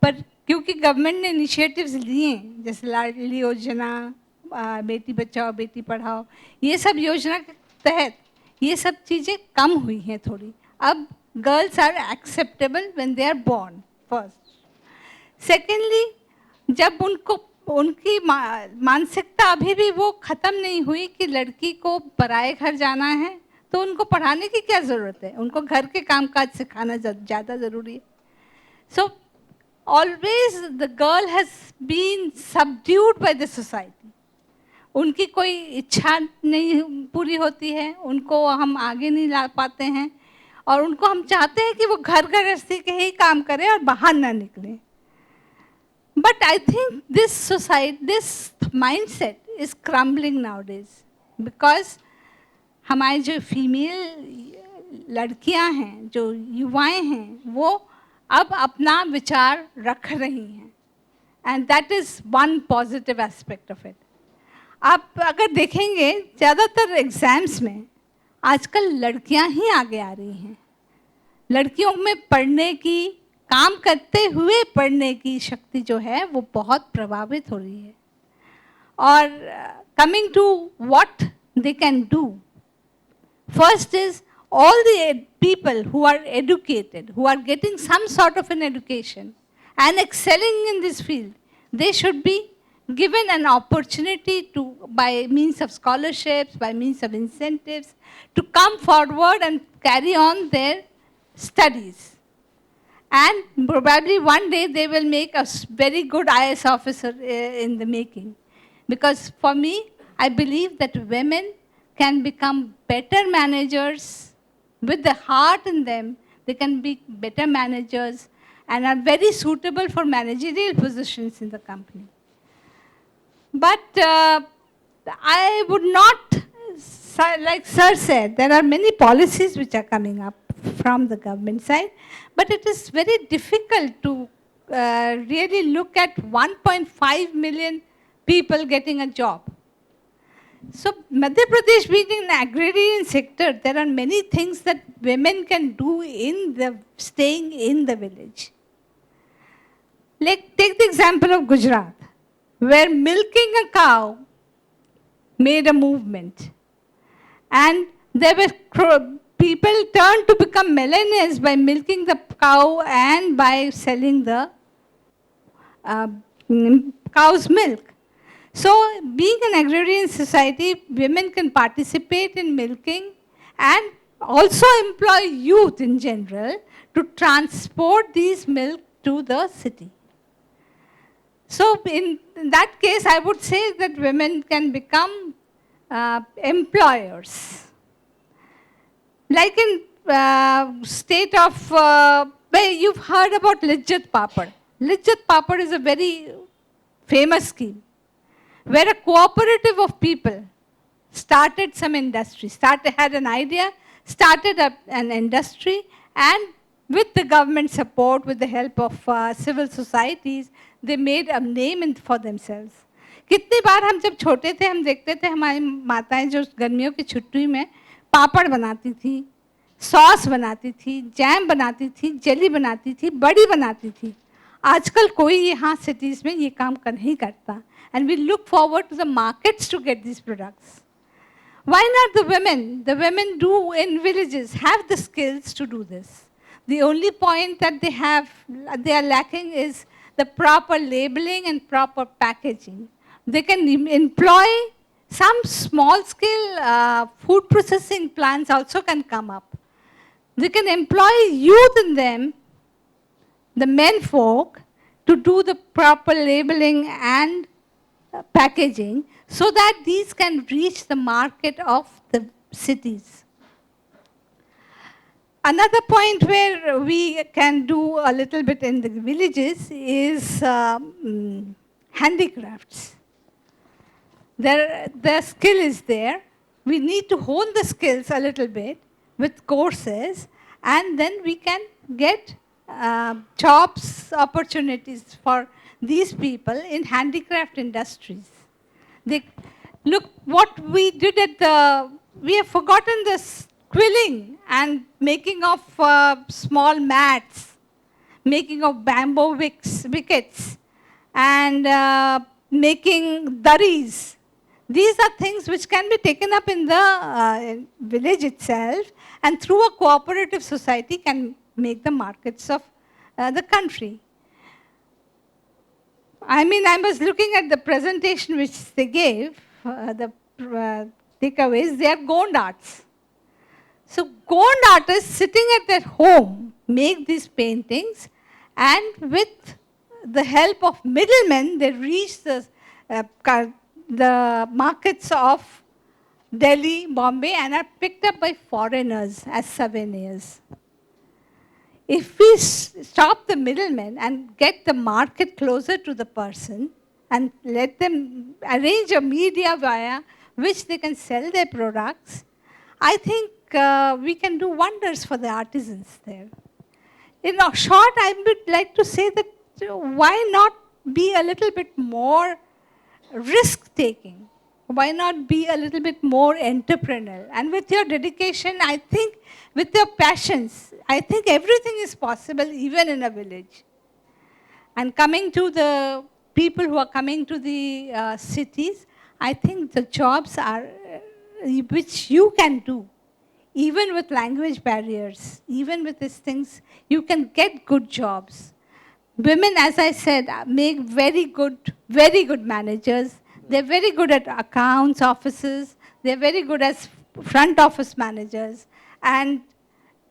पर क्योंकि गवर्नमेंट ने इनिशिएटिव्स लिए, जैसे लाडली योजना, बेटी बचाओ बेटी पढ़ाओ, ये सब योजना के तहत ये सब चीज़ें कम हुई हैं थोड़ी. अब girls are acceptable when they are born first. Secondly, जब उनकी मानसिकता अभी भी वो ख़त्म नहीं हुई कि लड़की को पराए घर जाना है, तो उनको पढ़ाने की क्या ज़रूरत है, उनको घर के काम काज सिखाना ज़्यादा ज़रूरी है. So always the girl has been subdued by the society. उनकी कोई इच्छा नहीं पूरी होती है, उनको हम आगे नहीं ला पाते हैं, और उनको हम चाहते हैं कि वो घर गृहस्थी के ही काम करें और बाहर ना निकलें. But I think this mindset is crumbling nowadays, because हमारे जो फीमेल लड़कियां हैं, जो युवाएं हैं, वो अब अपना विचार रख रही हैं, and that is one positive aspect of it. आप अगर देखेंगे ज़्यादातर एग्ज़ाम्स में आजकल लड़कियां ही आगे आ रही हैं. लड़कियों में पढ़ने की, काम करते हुए पढ़ने की शक्ति जो है वो बहुत प्रभावित हो रही है. और coming to what they can do. First is all the people who are educated, who are getting some sort of an education and excelling in this field, they should be given an opportunity to, by means of scholarships, by means of incentives, to come forward and carry on their studies. And probably one day they will make a very good IS officer in the making. Because for me, I believe that women can become better managers with the heart in them. They can be better managers and are very suitable for managerial positions in the company. But I would not, like Sir said, there are many policies which are coming up from the government side, but it is very difficult to really look at 1.5 million people getting a job. So Madhya Pradesh being an agrarian sector, there are many things that women can do in the staying in the village. Like take the example of Gujarat, where milking a cow made a movement. And there were people turned to become millionaires by milking the cow and by selling the cow's milk. So, being an agrarian society, women can participate in milking and also employ youth in general to transport these milk to the city. So, in that case, I would say that women can become employers. Like in state of, where you've heard about Lijjat Papad. Lijjat Papad is a very famous scheme, where a cooperative of people started some industry, had an idea, started an industry, and with the government support, with the help of civil societies, they made a name for themselves. कितनी बार हम जब छोटे थे हम देखते थे हमारी माताएं जो गर्मियों की छुट्टी में पापड़ बनाती थी, सॉस बनाती थी, जैम बनाती थी, जेली बनाती थी, बड़ी बनाती थी. आजकल कोई यहाँ सिटीज़ में ये काम नहीं करता. And we look forward to the markets to get these products. Why not the women? The women do in villages have the skills to do this. The only point that they are lacking is the proper labeling and proper packaging. They can employ some small scale food processing plants also can come up. They can employ youth in them, the men folk, to do the proper labeling and packaging so that these can reach the market of the cities. Another point where we can do a little bit in the villages is handicrafts. The skill is there. We need to hone the skills a little bit with courses, and then we can get jobs opportunities for these people in handicraft industries. Look what we did we have forgotten this quilling and making of small mats, making of bamboo wickets, and making daris. These are things which can be taken up in the village itself, and through a cooperative society can make the markets of the country. I mean, I was looking at the presentation which they gave, the takeaways, they are Gond arts. So Gond artists sitting at their home make these paintings, and with the help of middlemen, they reach the markets of Delhi, Bombay, and are picked up by foreigners as souvenirs. If we stop the middlemen and get the market closer to the person and let them arrange a media via which they can sell their products, I think we can do wonders for the artisans there. In short, I would like to say that why not be a little bit more risk-taking? Why not be a little bit more entrepreneurial? And with your dedication, I think, with your passions, I think everything is possible even in a village. And coming to the people who are coming to the cities, I think the jobs are which you can do. Even with language barriers, even with these things, you can get good jobs. Women, as I said, make very good managers. They're very good at accounts offices. They're very good as front office managers. And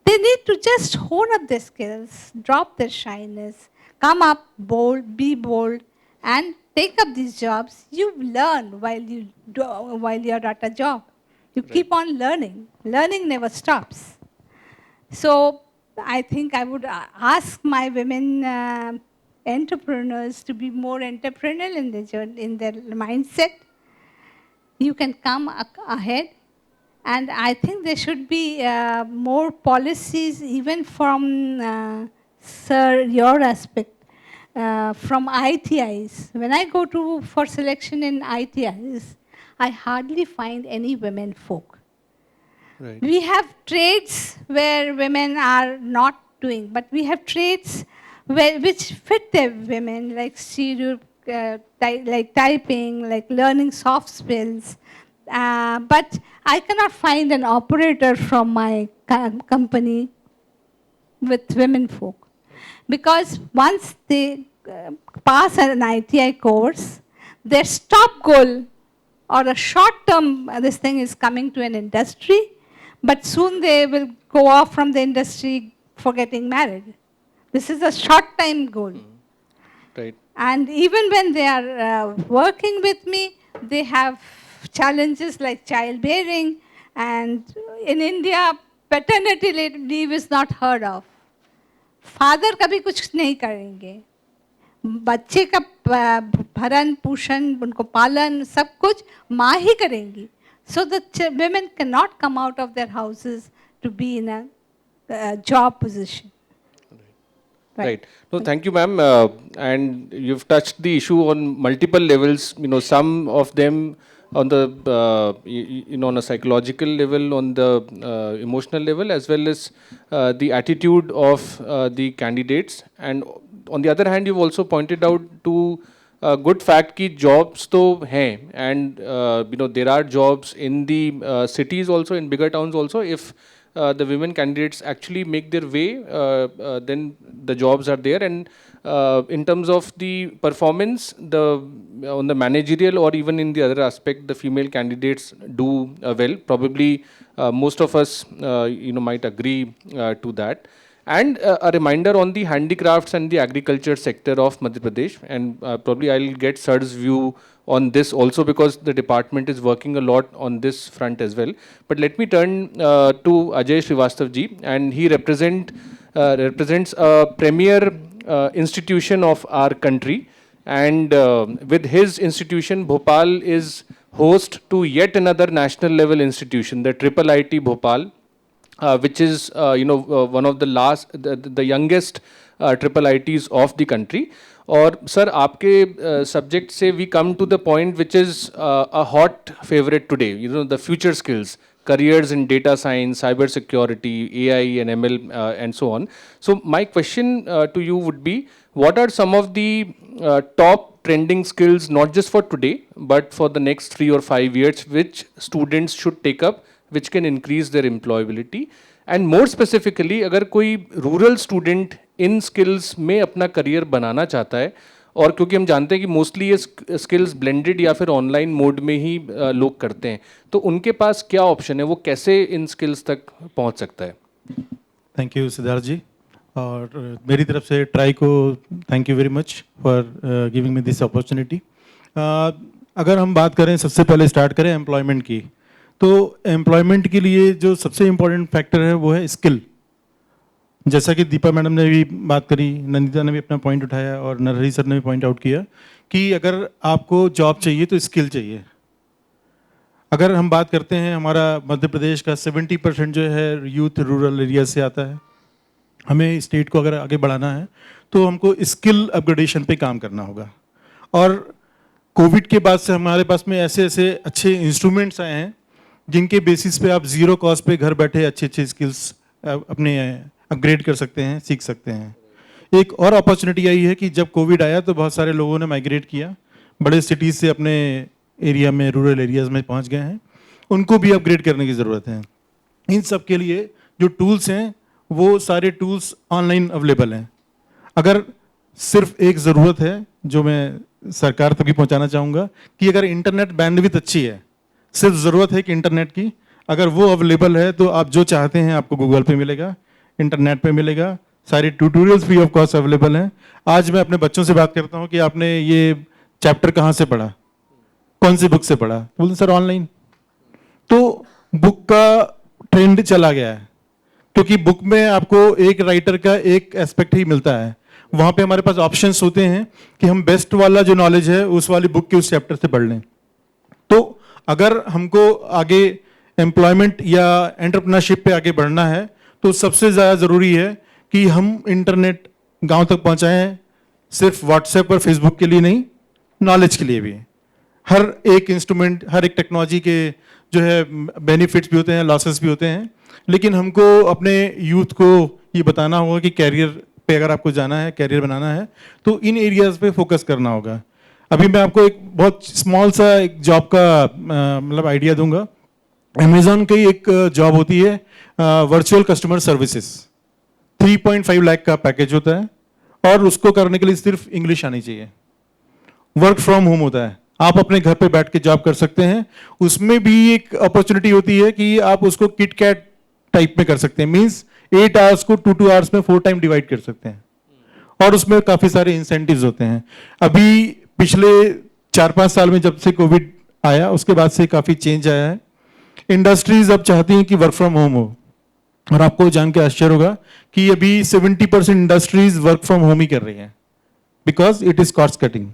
they need to just hone up their skills, drop their shyness, come up bold, be bold, and take up these jobs. You learn while you're at a job. You keep on learning. Learning never stops. So I think I would ask my women entrepreneurs to be more entrepreneurial in their mindset. You can come ahead. And I think there should be more policies, even from, sir, your aspect, from ITIs. When I go for selection in ITIs, I hardly find any women folk. Right. We have trades where women are not doing, but we have trades which fit the women, like like typing, like learning soft skills. But I cannot find an operator from my company with women folk. Because once they pass an ITI course, their stop goal or a short term, this thing is coming to an industry, but soon they will go off from the industry for getting married. This is a short time goal. Right. And even when they are working with me, they have challenges like childbearing, and in India, paternity leave is not heard of. Father कभी कुछ नहीं करेंगे, बच्चे का भरण पोषण, उनको पालन, सब कुछ माँ ही करेंगी. So the women cannot come out of their houses to be in a job position. Right. No, thank you, ma'am. And you've touched the issue on multiple levels. Some of them on the on a psychological level, on the emotional level, as well as the attitude of the candidates. And on the other hand, you've also pointed out to a good fact कि jobs तो हैं, and there are jobs in the cities also, in bigger towns also. If the women candidates actually make their way, then the jobs are there. And in terms of the performance, on the managerial or even in the other aspect, the female candidates do well. Probably most of us might agree to that. And a reminder on the handicrafts and the agriculture sector of Madhya Pradesh, and probably I'll get Sir's view on this also, because the department is working a lot on this front as well. But let me turn to Ajay Srivastav ji, and he represents a premier institution of our country, and with his institution, Bhopal is host to yet another national level institution, the IIIT Bhopal, which is one of the youngest IIITs of the country. और sir आपके subject से we come to the point which is a hot favourite today, the future skills, careers in data science, cyber security, AI and ML and so on. So my question to you would be, what are some of the top trending skills, not just for today, but for the next 3 or 5 years, which students should take up, which can increase their employability? And more specifically, अगर कोई rural student इन skills में अपना career बनाना चाहता है, और क्योंकि हम जानते हैं कि मोस्टली ये स्किल्स ब्लेंडेड या फिर ऑनलाइन मोड में ही लोग करते हैं, तो उनके पास क्या ऑप्शन है, वो कैसे इन स्किल्स तक पहुंच सकता है? थैंक यू सिद्धार्थ जी, और मेरी तरफ से ट्राई को thank you very much for giving me this opportunity. अगर हम बात करें, सबसे पहले स्टार्ट करें एम्प्लॉयमेंट की, तो एम्प्लॉयमेंट के लिए जो सबसे इम्पोर्टेंट फैक्टर है वो है स्किल. जैसा कि दीपा मैडम ने भी बात करी, नंदिता ने भी अपना पॉइंट उठाया और नरहरी सर ने भी पॉइंट आउट किया कि अगर आपको जॉब चाहिए तो स्किल चाहिए. अगर हम बात करते हैं, हमारा मध्य प्रदेश का 70% जो है यूथ रूरल एरिया से आता है. हमें स्टेट को अगर आगे बढ़ाना है तो हमको स्किल अपग्रेडेशन पे काम करना होगा. और कोविड के बाद से हमारे पास में ऐसे ऐसे अच्छे इंस्ट्रूमेंट्स आए हैं जिनके बेसिस पे आप ज़ीरो कॉस्ट पे घर बैठे अच्छे अच्छे स्किल्स अपने अपग्रेड कर सकते हैं, सीख सकते हैं. एक और अपॉर्चुनिटी आई है कि जब कोविड आया तो बहुत सारे लोगों ने माइग्रेट किया, बड़े सिटीज़ से अपने एरिया में, रूरल एरियाज़ में पहुंच गए हैं. उनको भी अपग्रेड करने की ज़रूरत है। इन सब के लिए जो टूल्स हैं वो सारे टूल्स ऑनलाइन अवेलेबल हैं। अगर सिर्फ एक ज़रूरत है जो मैं सरकार तक भी पहुंचाना चाहूँगा कि अगर इंटरनेट बैंडविड्थ अच्छी है, सिर्फ ज़रूरत है कि इंटरनेट की अगर वो अवेलेबल है तो आप जो चाहते हैं आपको गूगल पे मिलेगा, इंटरनेट पे मिलेगा, सारे tutorials free of cost available हैं। आज मैं अपने बच्चों से बात करता हूँ कि आपने ये चैप्टर कहाँ से पढ़ा, कौन सी बुक से पढ़ा, बोलते सर ऑनलाइन। तो बुक का ट्रेंड चला गया है क्योंकि बुक में आपको एक राइटर का एक एस्पेक्ट ही मिलता है। वहाँ पे हमारे पास ऑप्शंस होते हैं कि हम बेस्ट वाला जो नॉलेज है उस वाली बुक के उस चैप्टर से पढ़ लें। तो अगर हमको आगे एम्प्लॉयमेंट या एंटरप्रेन्योरशिप पे आगे बढ़ना है तो सबसे ज़्यादा ज़रूरी है कि हम इंटरनेट गांव तक पहुंचाएं, सिर्फ व्हाट्सएप और फेसबुक के लिए नहीं, नॉलेज के लिए भी। हर एक इंस्ट्रूमेंट, हर एक टेक्नोलॉजी के जो है बेनिफिट्स भी होते हैं, लॉसेस भी होते हैं, लेकिन हमको अपने यूथ को ये बताना होगा कि कैरियर पे अगर आपको जाना है, कैरियर बनाना है तो इन एरियाज पे फोकस करना होगा। अभी मैं आपको एक बहुत स्मॉल सा एक जॉब का मतलब आइडिया दूंगा। अमेजॉन की एक जॉब होती है वर्चुअल कस्टमर सर्विसेज, 3.5 लाख का पैकेज होता है और उसको करने के लिए सिर्फ इंग्लिश आनी चाहिए। वर्क फ्रॉम होम होता है, आप अपने घर पे बैठ के जॉब कर सकते हैं। उसमें भी एक अपॉर्चुनिटी होती है कि आप उसको किट कैट टाइप में कर सकते हैं, मींस 8 आवर्स को 2 आवर्स में 4 टाइम डिवाइड कर सकते हैं और उसमें काफी सारे इंसेंटिव्स होते हैं। अभी पिछले 4-5 साल में जब से कोविड आया उसके बाद से काफी चेंज आया है। इंडस्ट्रीज अब चाहती हैं कि वर्क फ्रॉम होम हो और आपको जान के आश्चर्य होगा कि अभी 70% इंडस्ट्रीज वर्क फ्रॉम होम ही कर रही हैं because it is cost cutting.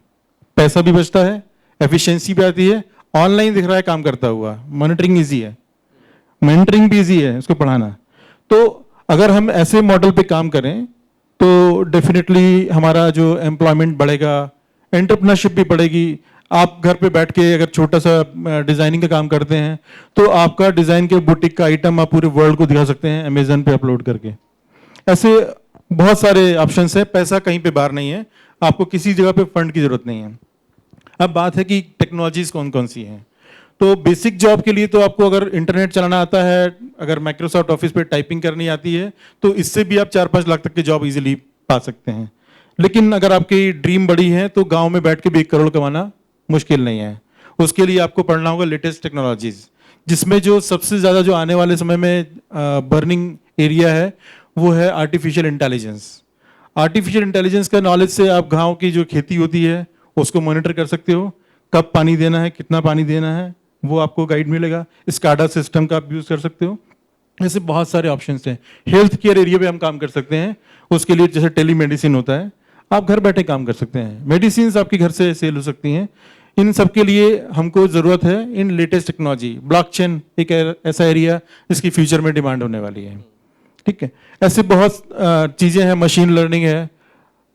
पैसा भी बचता है, एफिशिएंसी भी आती है, ऑनलाइन दिख रहा है काम करता हुआ, मॉनिटरिंग इजी है, मेंटरिंग भी इजी है उसको पढ़ाना। तो अगर हम ऐसे मॉडल पे काम करें तो डेफिनेटली हमारा जो एम्प्लॉयमेंट बढ़ेगा, एंटरप्रेन्योरशिप भी बढ़ेगी। आप घर पे बैठ के अगर छोटा सा डिजाइनिंग का काम करते हैं तो आपका डिजाइन के बुटीक का आइटम आप पूरे वर्ल्ड को दिखा सकते हैं अमेजन पे अपलोड करके। ऐसे बहुत सारे ऑप्शंस हैं, पैसा कहीं पे बाहर नहीं है, आपको किसी जगह पे फंड की जरूरत नहीं है। अब बात है कि टेक्नोलॉजीज कौन कौन सी हैं। तो बेसिक जॉब के लिए तो आपको अगर इंटरनेट चलाना आता है, अगर माइक्रोसॉफ्ट ऑफिस पे टाइपिंग करनी आती है तो इससे भी आप 4-5 लाख तक की जॉब इजीली पा सकते हैं। लेकिन अगर आपकी ड्रीम बड़ी है तो गांव में बैठ के भी 1 करोड़ कमाना मुश्किल नहीं है। उसके लिए आपको पढ़ना होगा लेटेस्ट टेक्नोलॉजीज, जिसमें जो सबसे ज़्यादा जो आने वाले समय में बर्निंग एरिया है वो है आर्टिफिशियल इंटेलिजेंस। आर्टिफिशियल इंटेलिजेंस का नॉलेज से आप गांव की जो खेती होती है उसको मॉनिटर कर सकते हो, कब पानी देना है, कितना पानी देना है, वो आपको गाइड मिलेगा। स्काडा सिस्टम का आप यूज़ कर सकते हो। ऐसे बहुत सारे ऑप्शंस हैं। हेल्थ केयर एरिया पे हम काम कर सकते हैं, उसके लिए जैसे टेली मेडिसिन होता है, आप घर बैठे काम कर सकते हैं। मेडिसिन आपकी घर से सेल हो सकती हैं। इन सब के लिए हमको ज़रूरत है इन लेटेस्ट टेक्नोलॉजी। ब्लॉकचेन एक ऐसा एरिया जिसकी फ्यूचर में डिमांड होने वाली है, ठीक है। ऐसे बहुत चीज़ें हैं, मशीन लर्निंग है,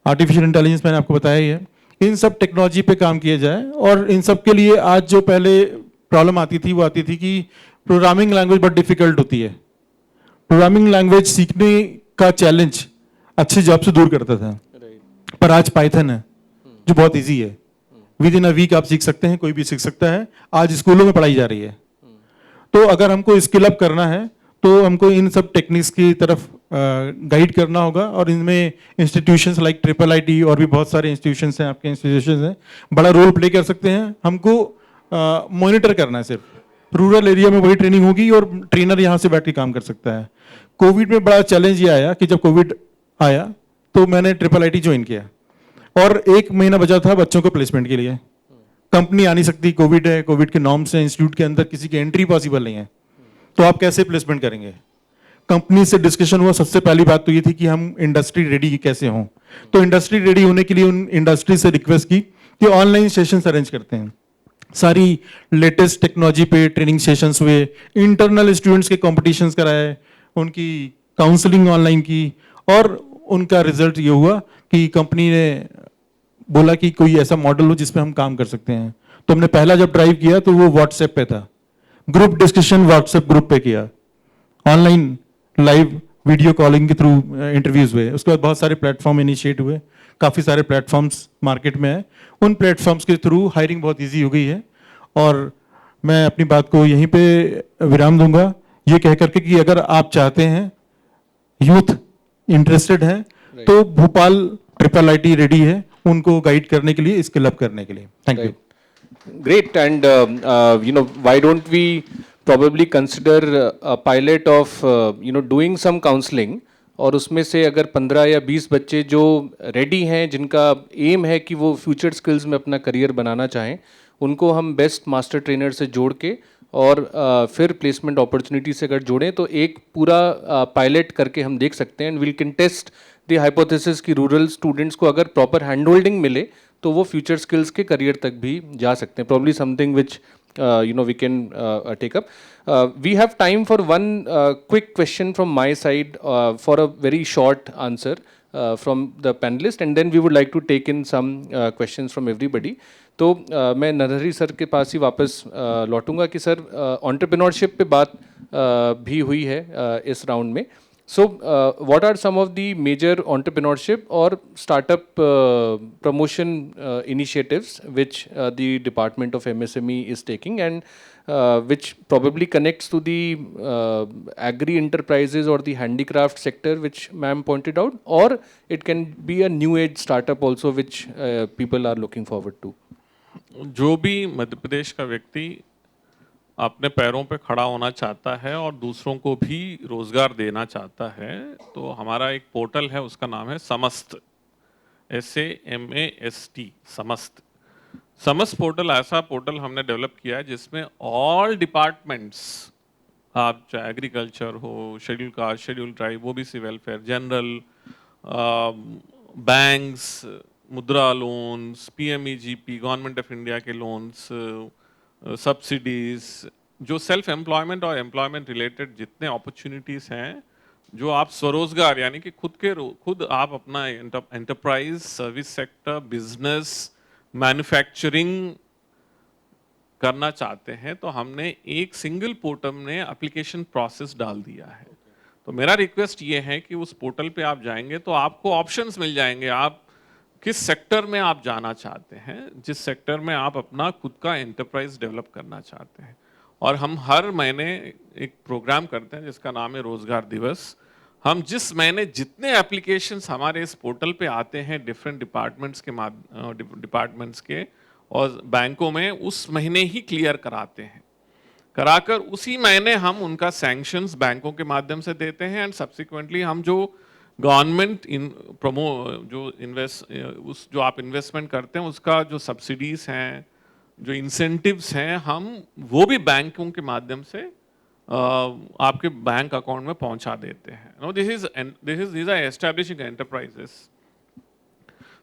आर्टिफिशियल इंटेलिजेंस मैंने आपको बताया ही है। इन सब टेक्नोलॉजी पे काम किया जाए। और इन सब के लिए आज जो पहले प्रॉब्लम आती थी वो आती थी कि प्रोग्रामिंग लैंग्वेज बहुत डिफिकल्ट होती है। प्रोग्रामिंग लैंग्वेज सीखने का चैलेंज अच्छी जॉब से दूर करता था, पर आज पाइथन है जो बहुत इजी है, विद इन अ वीक आप सीख सकते हैं, कोई भी सीख सकता है, आज स्कूलों में पढ़ाई जा रही है। तो अगर हमको स्किल अप करना है तो हमको इन सब टेक्निक्स की तरफ गाइड करना होगा। और इनमें इंस्टीट्यूशंस लाइक IIIT और भी बहुत सारे इंस्टीट्यूशंस हैं, आपके इंस्टीट्यूशंस हैं, बड़ा रोल प्ले कर सकते हैं। हमको मॉनिटर करना है, सिर्फ रूरल एरिया में वही ट्रेनिंग होगी और ट्रेनर यहाँ से बैठ के काम कर सकता है। कोविड में बड़ा चैलेंज ये आया कि जब कोविड आया तो मैंने IIIT ज्वाइन किया और 1 महीना बचा था बच्चों को प्लेसमेंट के लिए। कंपनी आ नहीं सकती, कोविड है, कोविड के नॉर्म्स हैं, इंस्टीट्यूट के अंदर किसी की एंट्री पॉसिबल नहीं है, तो आप कैसे प्लेसमेंट करेंगे। कंपनी से डिस्कशन हुआ, सबसे पहली बात तो ये थी कि हम इंडस्ट्री रेडी कैसे हों। तो इंडस्ट्री रेडी होने के लिए उन इंडस्ट्री से रिक्वेस्ट की कि ऑनलाइन सेशन अरेंज करते हैं। सारी लेटेस्ट टेक्नोलॉजी पे ट्रेनिंग सेशंस हुए, इंटरनल स्टूडेंट्स के कॉम्पिटिशन्स कराए, उनकी काउंसलिंग ऑनलाइन की और उनका रिजल्ट ये हुआ कि कंपनी ने बोला कि कोई ऐसा मॉडल हो जिस पे हम काम कर सकते हैं। तो हमने पहला जब ड्राइव किया तो वो व्हाट्सएप पे था, ग्रुप डिस्कशन व्हाट्सएप ग्रुप पे किया, ऑनलाइन लाइव वीडियो कॉलिंग के थ्रू इंटरव्यूज हुए। उसके बाद बहुत सारे प्लेटफॉर्म इनिशिएट हुए, काफ़ी सारे प्लेटफॉर्म्स मार्केट में है, उन प्लेटफॉर्म्स के थ्रू हायरिंग बहुत ईजी हो गई है। और मैं अपनी बात को यहीं पे विराम दूंगा, ये कह करके कि अगर आप चाहते हैं, यूथ इंटरेस्टेड है, तो भोपाल ट्रिपल आईटी रेडी है उनको गाइड करने के लिए, स्किल अप करने के लिए। Thank you. Great, and why don't we probably consider a pilot of doing some counseling, और उसमें से अगर 15 या 20 बच्चे जो रेडी हैं, जिनका एम है कि वो फ्यूचर स्किल्स में अपना करियर बनाना चाहें, उनको हम बेस्ट मास्टर ट्रेनर से जोड़ के और फिर प्लेसमेंट अपॉर्चुनिटी से अगर जोड़ें तो एक पूरा पायलट करके हम देख सकते हैं, and will can test the hypothesis कि रूरल स्टूडेंट्स को अगर प्रॉपर हैंड होल्डिंग मिले तो वो फ्यूचर स्किल्स के करियर तक भी जा सकते हैं. Probably something which we can take up. We have time for one quick question from my side for a very short answer from the panelist, and then we would like to take in some questions from everybody. तो मैं Narhari sir के पास ही वापस लौटूंगा कि sir entrepreneurship पे बात भी हुई है इस राउंड में. So, what are some of the major entrepreneurship or startup promotion initiatives which the Department of MSME is taking, and which probably connects to the agri enterprises or the handicraft sector which ma'am pointed out, or it can be a new age startup also which people are looking forward to? जो भी मध्य प्रदेश का व्यक्ति अपने पैरों पे खड़ा होना चाहता है और दूसरों को भी रोजगार देना चाहता है, तो हमारा एक पोर्टल है, उसका नाम है समस्त, SAMAST, समस्त. समस्त पोर्टल ऐसा पोर्टल हमने डेवलप किया है जिसमें ऑल डिपार्टमेंट्स, आप चाहे एग्रीकल्चर हो, schedule caste, schedule tribe, OBC welfare, general, banks, Mudra loans, PMEGP, government of India के लोन्स, सब्सिडीज, जो सेल्फ एम्प्लॉयमेंट और एम्प्लॉयमेंट रिलेटेड जितने अपॉर्चुनिटीज़ हैं, जो आप स्वरोजगार यानी कि खुद आप अपना enterprise, service sector, business, manufacturing करना चाहते हैं, तो हमने एक सिंगल पोर्टल में एप्लीकेशन प्रोसेस डाल दिया है. तो मेरा रिक्वेस्ट ये है कि उस पोर्टल पे आप जाएंगे तो आपको ऑप्शंस मिल जाएंगे, आप किस सेक्टर में आप जाना चाहते हैं, जिस सेक्टर में आप अपना खुद का एंटरप्राइज डेवलप करना चाहते हैं. और हम हर महीने एक प्रोग्राम करते हैं जिसका नाम है रोजगार दिवस. हम जिस महीने जितने एप्लीकेशंस हमारे इस पोर्टल पे आते हैं डिफरेंट डिपार्टमेंट्स के और बैंकों में, उस महीने ही क्लियर कराते हैं. कराकर उसी महीने हम उनका सैंक्शंस बैंकों के माध्यम से देते हैं, एंड सब्सिक्वेंटली हम जो गवर्नमेंट जो आप इन्वेस्टमेंट करते हैं उसका जो सब्सिडीज हैं, जो इंसेंटिव्स हैं, हम वो भी बैंकों के माध्यम से आपके बैंक अकाउंट में पहुंचा देते हैं. No, these are establishing enterprises.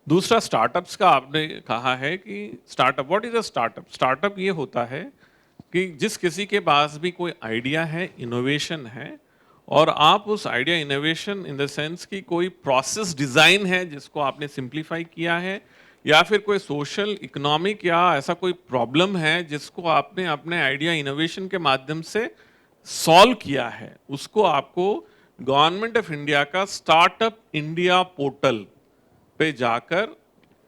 दूसरा स्टार्टअप्स का आपने कहा है कि startup, what is a startup? Startup ये होता है कि जिस किसी के पास भी कोई आइडिया है, इनोवेशन है, और आप उस idea, innovation in the sense कि कोई प्रोसेस डिज़ाइन है जिसको आपने सिंप्लीफाई किया है, या फिर कोई सोशल, इकोनॉमिक या ऐसा कोई प्रॉब्लम है जिसको आपने अपने आइडिया, इनोवेशन के माध्यम से सॉल्व किया है, उसको आपको गवर्नमेंट ऑफ इंडिया का स्टार्टअप इंडिया पोर्टल पे जाकर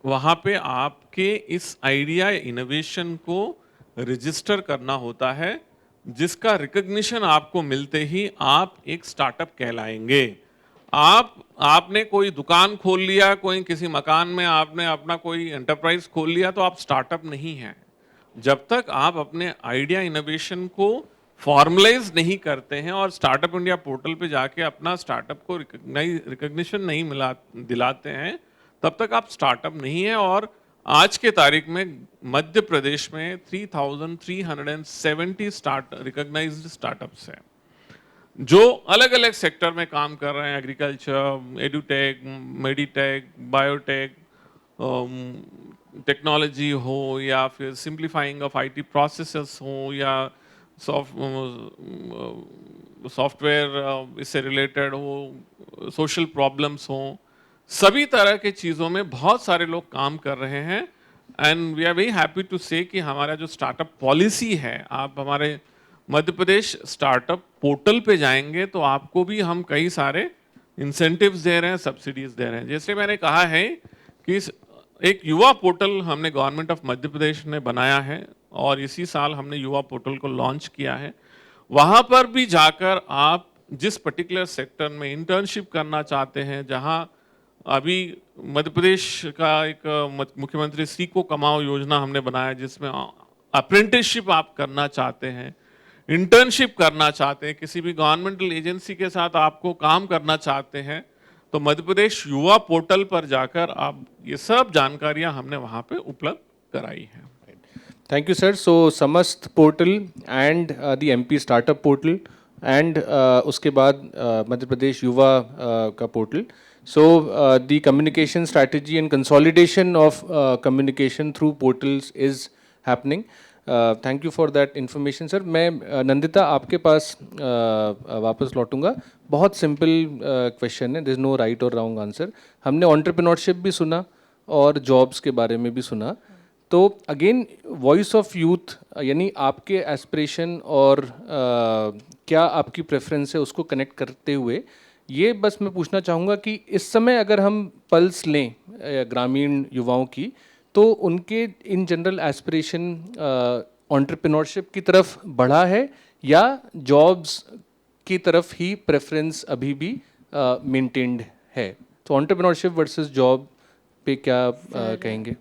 वहाँ पे आपके इस आइडिया, इनोवेशन को रजिस्टर करना होता है, जिसका रिकग्निशन आपको मिलते ही आप एक स्टार्टअप कहलाएंगे. आपने कोई दुकान खोल लिया, कोई किसी मकान में आपने अपना कोई एंटरप्राइज खोल लिया, तो आप स्टार्टअप नहीं हैं. जब तक आप अपने आइडिया, इनोवेशन को फॉर्मलाइज नहीं करते हैं और स्टार्टअप इंडिया पोर्टल पे जाके अपना स्टार्टअप को रिकग्निशन नहीं दिलाते हैं, तब तक आप स्टार्टअप नहीं है. और आज के तारीख में मध्य प्रदेश में 3,370 रिकॉग्नाइज्ड स्टार्टअप्स हैं जो अलग अलग सेक्टर में काम कर रहे हैं. Agriculture, edutech, Meditech, biotech, technology हो, या फिर सिंप्लीफाइंग ऑफ IT प्रोसेसेस हो, या सॉफ्टवेयर इससे रिलेटेड हो, सोशल प्रॉब्लम्स हो, सभी तरह के चीज़ों में बहुत सारे लोग काम कर रहे हैं. And we are very happy to say कि हमारा जो स्टार्टअप पॉलिसी है, आप हमारे मध्य प्रदेश स्टार्टअप पोर्टल पे जाएंगे तो आपको भी हम कई सारे इंसेंटिव्स दे रहे हैं, सब्सिडीज दे रहे हैं. जैसे मैंने कहा है कि एक युवा पोर्टल हमने गवर्नमेंट ऑफ मध्य प्रदेश ने बनाया है, और इसी साल हमने युवा पोर्टल को लॉन्च किया है। वहाँ पर भी जाकर आप जिस पर्टिकुलर सेक्टर में इंटर्नशिप करना चाहते हैं, जहाँ अभी मध्य प्रदेश का एक मुख्यमंत्री सीखो कमाओ योजना हमने बनाया, जिसमें अप्रेंटिसशिप आप करना चाहते हैं, इंटर्नशिप करना चाहते हैं, किसी भी गवर्नमेंटल एजेंसी के साथ आपको काम करना चाहते हैं, तो मध्य प्रदेश युवा पोर्टल पर जाकर आप ये सब जानकारियां हमने वहाँ पे उपलब्ध कराई है। Thank you, sir. So, Samast portal and the MP startup portal and उसके बाद मध्य प्रदेश युवा का portal. So, the communication strategy and consolidation of communication through portals is happening. Thank you for that information, sir. मैं नंदिता आपके पास वापस लौटूंगा. बहुत simple question है. There is no right or wrong answer. हमने entrepreneurship भी सुना और jobs के बारे में भी सुना. तो अगेन वॉइस ऑफ यूथ यानी आपके एस्पिरेशन और क्या आपकी प्रेफरेंस है उसको कनेक्ट करते हुए ये बस मैं पूछना चाहूँगा कि इस समय अगर हम पल्स लें ग्रामीण युवाओं की, तो उनके इन जनरल एस्पिरेशन एंटरप्रेन्योरशिप की तरफ बढ़ा है या जॉब्स की तरफ ही प्रेफरेंस अभी भी मेंटेन्ड है? तो एंटरप्रेन्योरशिप वर्सेस जॉब पे क्या कहेंगे?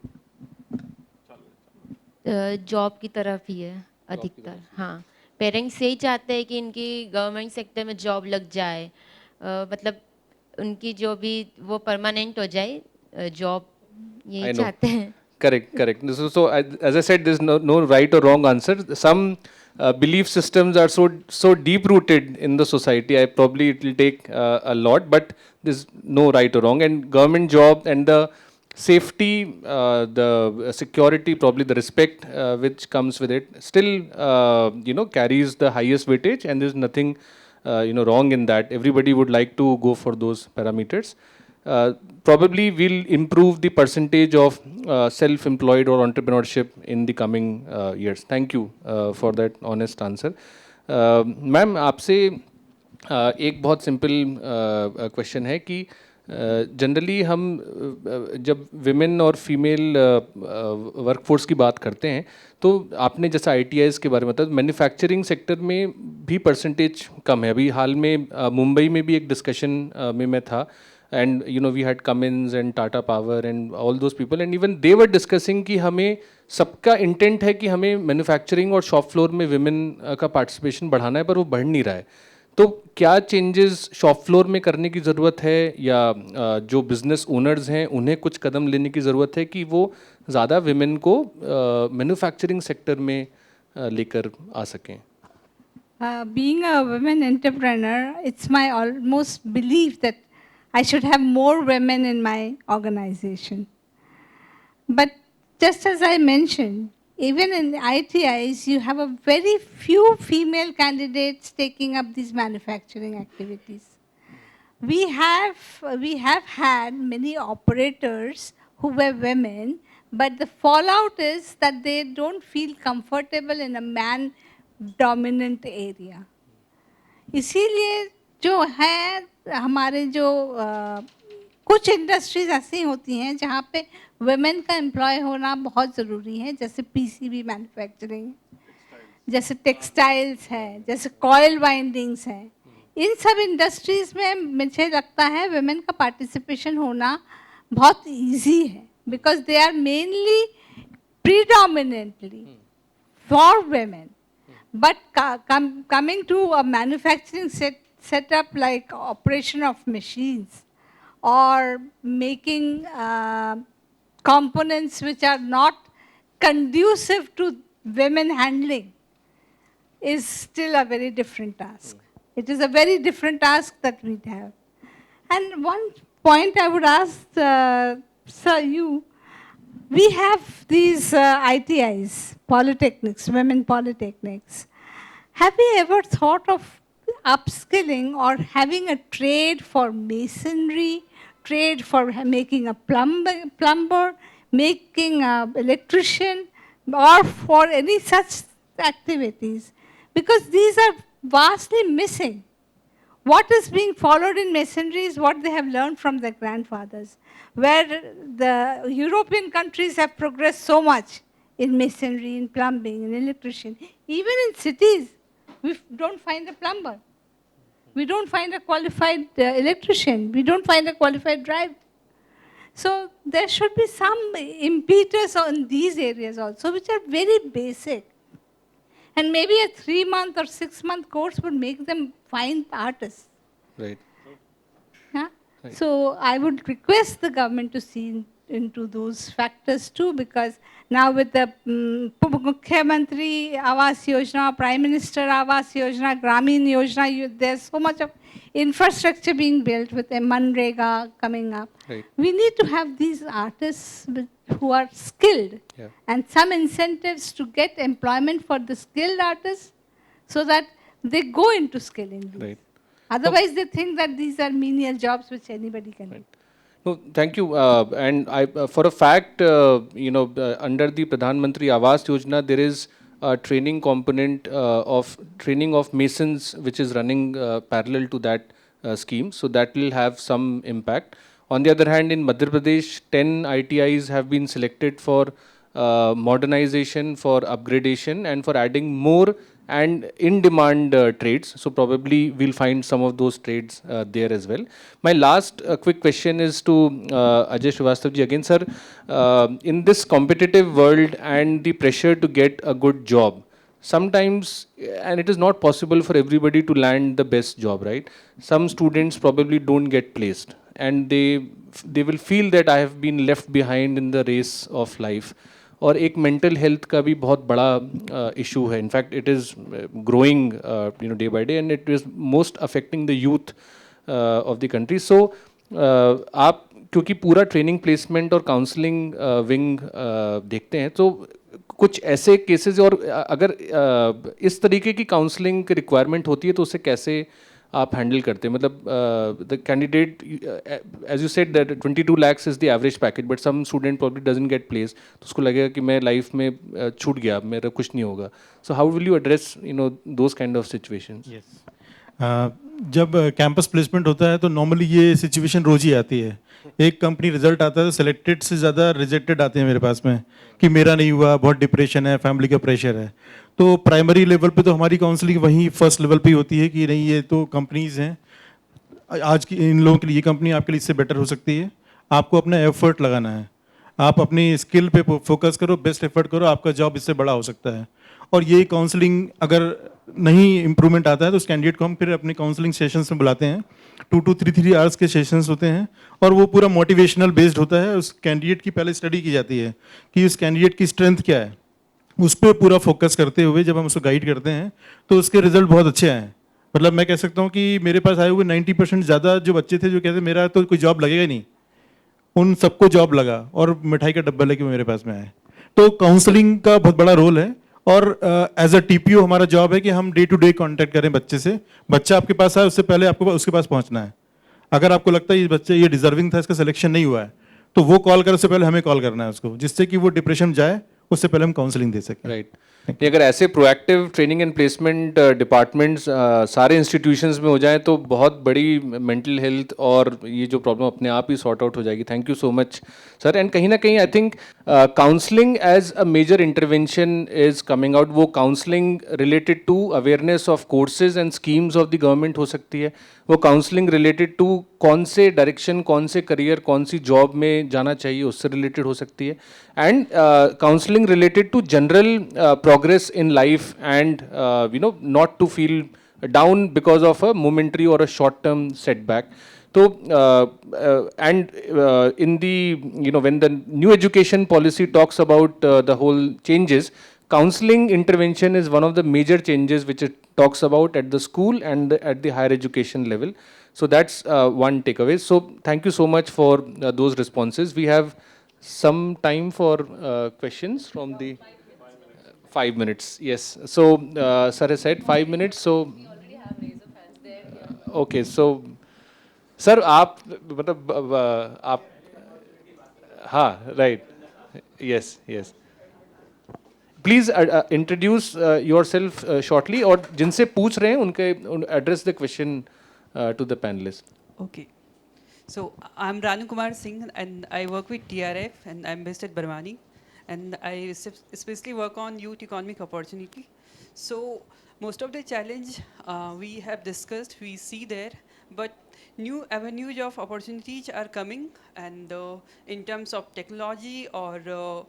जॉब की तरफ ही है अधिकतर। हाँ, पेरेंट्स यही चाहते हैं कि इनकी गवर्नमेंट सेक्टर में जॉब लग जाए, मतलब उनकी जो भी वो परमानेंट हो जाए जॉब, यही चाहते हैं। Correct, correct. So as I said, there's no right or wrong answer. Some belief systems are so deep rooted in the society. Probably it will take a lot, but there's no right or wrong. And government job and the safety, the security, probably the respect which comes with it, still carries the highest weightage, and there's nothing wrong in that. Everybody would like to go for those parameters. Probably will improve the percentage of self-employed or entrepreneurship in the coming years. Thank you for that honest answer. Ma'am, आपसे एक बहुत simple question है कि generally हम जब women और female workforce की बात करते हैं, तो आपने जैसा ITIs के बारे में बताया, मैन्युफैक्चरिंग सेक्टर में भी परसेंटेज कम है. अभी हाल में मुंबई में भी एक डिस्कशन में मैं था, and we had Cummins and Tata Power and all those people, and even they were discussing कि हमें सबका इंटेंट है कि हमें मैन्युफैक्चरिंग और शॉप फ्लोर में विमेन का पार्टिसिपेशन बढ़ाना है, पर वो बढ़ नहीं रहा है. तो क्या चेंजेस शॉप फ्लोर में करने की ज़रूरत है, या जो बिजनेस ओनर्स हैं उन्हें कुछ कदम लेने की ज़रूरत है कि वो ज़्यादा विमेन को मैन्युफैक्चरिंग सेक्टर में लेकर आ सकें? Being a women entrepreneur, it's my almost belief that I should have more women in my organization. But just as I mentioned, even in the ITIs, you have a very few female candidates taking up these manufacturing activities. We have had many operators who were women, but the fallout is that they don't feel comfortable in a man-dominant area. इसीलिए जो है हमारे जो कुछ industries ऐसी होती हैं जहाँ पे वुमेन का एम्प्लॉय होना बहुत ज़रूरी है, जैसे PCB मैन्युफैक्चरिंग, जैसे टेक्सटाइल्स है, जैसे कॉयल वाइंडिंग्स है. इन सब इंडस्ट्रीज में मुझे लगता है वुमेन का पार्टिसिपेशन होना बहुत इजी है, because they are mainly predominantly for women. But coming to a manufacturing setup like operation of machines or making components which are not conducive to women handling is still a very different task. It is a very different task that we have. And one point I would ask, sir, you, we have these ITIs, polytechnics, women polytechnics. Have you ever thought of upskilling or having a trade for masonry, trade for making a plumber, making an electrician, or for any such activities? Because these are vastly missing. What is being followed in masonry is what they have learned from their grandfathers, where the European countries have progressed so much in masonry, in plumbing, in electrician. Even in cities, we don't find a plumber. We don't find a qualified electrician. We don't find a qualified driver. So there should be some impetus on these areas also, which are very basic. And maybe a 3-month or 6-month course would make them fine artists. Right. Yeah? Right. So I would request the government to see into those factors too, because now with the Mukhyamantri Awas Yojana, Prime Minister Awas Yojana, Gramin Yojana, there's so much of infrastructure being built with a Manrega coming up. Right. We need to have these artists who are skilled, Yeah. and some incentives to get employment for the skilled artists so that they go into skilling these. Right. Otherwise, they think that these are menial jobs which anybody can do. No, thank you. And I, for a fact, under the Pradhan Mantri Awas Yojana, there is a training component of training of masons, which is running parallel to that scheme. So that will have some impact. On the other hand, in Madhya Pradesh, 10 ITIs have been selected for modernization, for upgradation, and for adding more and in-demand trades. So probably we'll find some of those trades there as well. My last quick question is to Ajay Srivastav ji again, sir. In this competitive world and the pressure to get a good job, sometimes, and it is not possible for everybody to land the best job, right? Some students probably don't get placed, and they will feel that I have been left behind in the race of life. और एक mental health का भी बहुत बड़ा issue है. In fact it is growing day by day, and it is most affecting the youth of the country. So आप क्योंकि पूरा ट्रेनिंग प्लेसमेंट और काउंसलिंग विंग देखते हैं, तो कुछ ऐसे केसेस, और अगर इस तरीके की काउंसलिंग की रिक्वायरमेंट होती है तो उसे कैसे आप हैंडल करते हैं? मतलब the candidate, as you said that 22 lakhs is the average package, but some student probably doesn't get place, तो उसको लगेगा कि मैं लाइफ में छूट गया, मेरा कुछ नहीं होगा. So how will you address those kind of situations? जब कैंपस प्लेसमेंट होता है तो नॉर्मली ये सिचुएशन रोज ही आती है. एक कंपनी रिजल्ट आता है तो सिलेक्टेड से ज़्यादा रिजेक्टेड आते हैं मेरे पास में कि मेरा नहीं हुआ, बहुत डिप्रेशन है, फैमिली का प्रेशर है. तो प्राइमरी लेवल पे तो हमारी काउंसलिंग वहीं फर्स्ट लेवल पे होती है कि नहीं, ये तो कंपनीज़ हैं, आज की इन लोगों के लिए ये कंपनी आपके लिए इससे बेटर हो सकती है. आपको अपना एफर्ट लगाना है, आप अपनी स्किल पे फोकस करो, बेस्ट एफर्ट करो, आपका जॉब इससे बड़ा हो सकता है. और ये काउंसलिंग अगर नहीं इम्प्रूवमेंट आता है तो उस कैंडिडेट को हम फिर अपने काउंसलिंग सेशंस में बुलाते हैं. 2 to 3 आवर्स के सेशंस होते हैं और वो पूरा मोटिवेशनल बेस्ड होता है. उस कैंडिडेट की पहले स्टडी की जाती है कि उस कैंडिडेट की स्ट्रेंथ क्या है, उस पर पूरा फोकस करते हुए जब हम उसको गाइड करते हैं तो उसके रिजल्ट बहुत अच्छे आए. मतलब मैं कह सकता हूँ कि मेरे पास आए हुए 90% ज़्यादा जो बच्चे थे जो कहते मेरा तो कोई जॉब लगेगा ही नहीं, उन सबको जॉब लगा और मिठाई का डब्बा लेके मेरे पास में आए. तो काउंसलिंग का बहुत बड़ा रोल है. और एज अ टीपीओ हमारा जॉब है कि हम डे टू डे कांटेक्ट करें बच्चे से. बच्चा आपके पास आए उससे पहले आपको उसके पास पहुंचना है. अगर आपको लगता है ये बच्चे ये डिजर्विंग था, इसका सिलेक्शन नहीं हुआ है, तो वो कॉल करे उससे पहले हमें कॉल करना है उसको, जिससे कि वो डिप्रेशन जाए, उससे पहले हम काउंसलिंग दे सकें. राइट. अगर ऐसे proactive training and placement departments सारे इंस्टीट्यूशंस में हो जाएं तो बहुत बड़ी मेंटल हेल्थ और ये जो प्रॉब्लम अपने आप ही सॉर्ट आउट हो जाएगी. Thank you so much sir. And कहीं ना कहीं I think counselling as a major intervention is coming out. वो counselling related to awareness of courses and schemes of the government हो सकती है. वो काउंसलिंग रिलेटेड टू कौन से डायरेक्शन, कौन से करियर, कौन सी जॉब में जाना चाहिए, उससे रिलेटेड हो सकती है. And counselling related to general progress in life and not to feel down because of a momentary or a short term setback. So in the when the new education policy talks about the whole changes, counseling intervention is one of the major changes which it talks about at the school and at the higher education level. So that's one takeaway. So thank you so much for those responses. We have some time for questions from the 5 minutes. Yes. So sir has said 5 minutes. So okay. So sir, आप मतलब आप हाँ, right. Yes, yes. Please introduce yourself shortly, और जिनसे पूछ रहे हैं उनके address the question to the panelists. Okay. So I'm Ranu Kumar Singh and I work with TRF and I'm based at Barwani. and I especially work on youth economic opportunity. So most of the challenge we have discussed, we see there, but new avenues of opportunities are coming, and in terms of technology or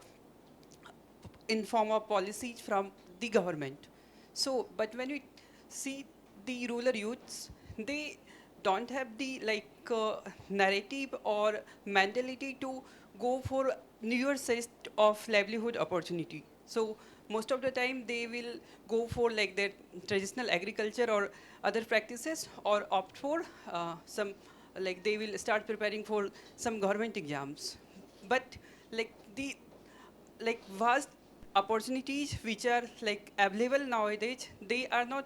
in form of policies from the government. So, but when we see the rural youths, they don't have the narrative or mentality to go for newer set of livelihood opportunity. So most of the time they will go for like their traditional agriculture or other practices, or opt for some, like they will start preparing for some government exams. But like the vast opportunities which are like available nowadays, they are not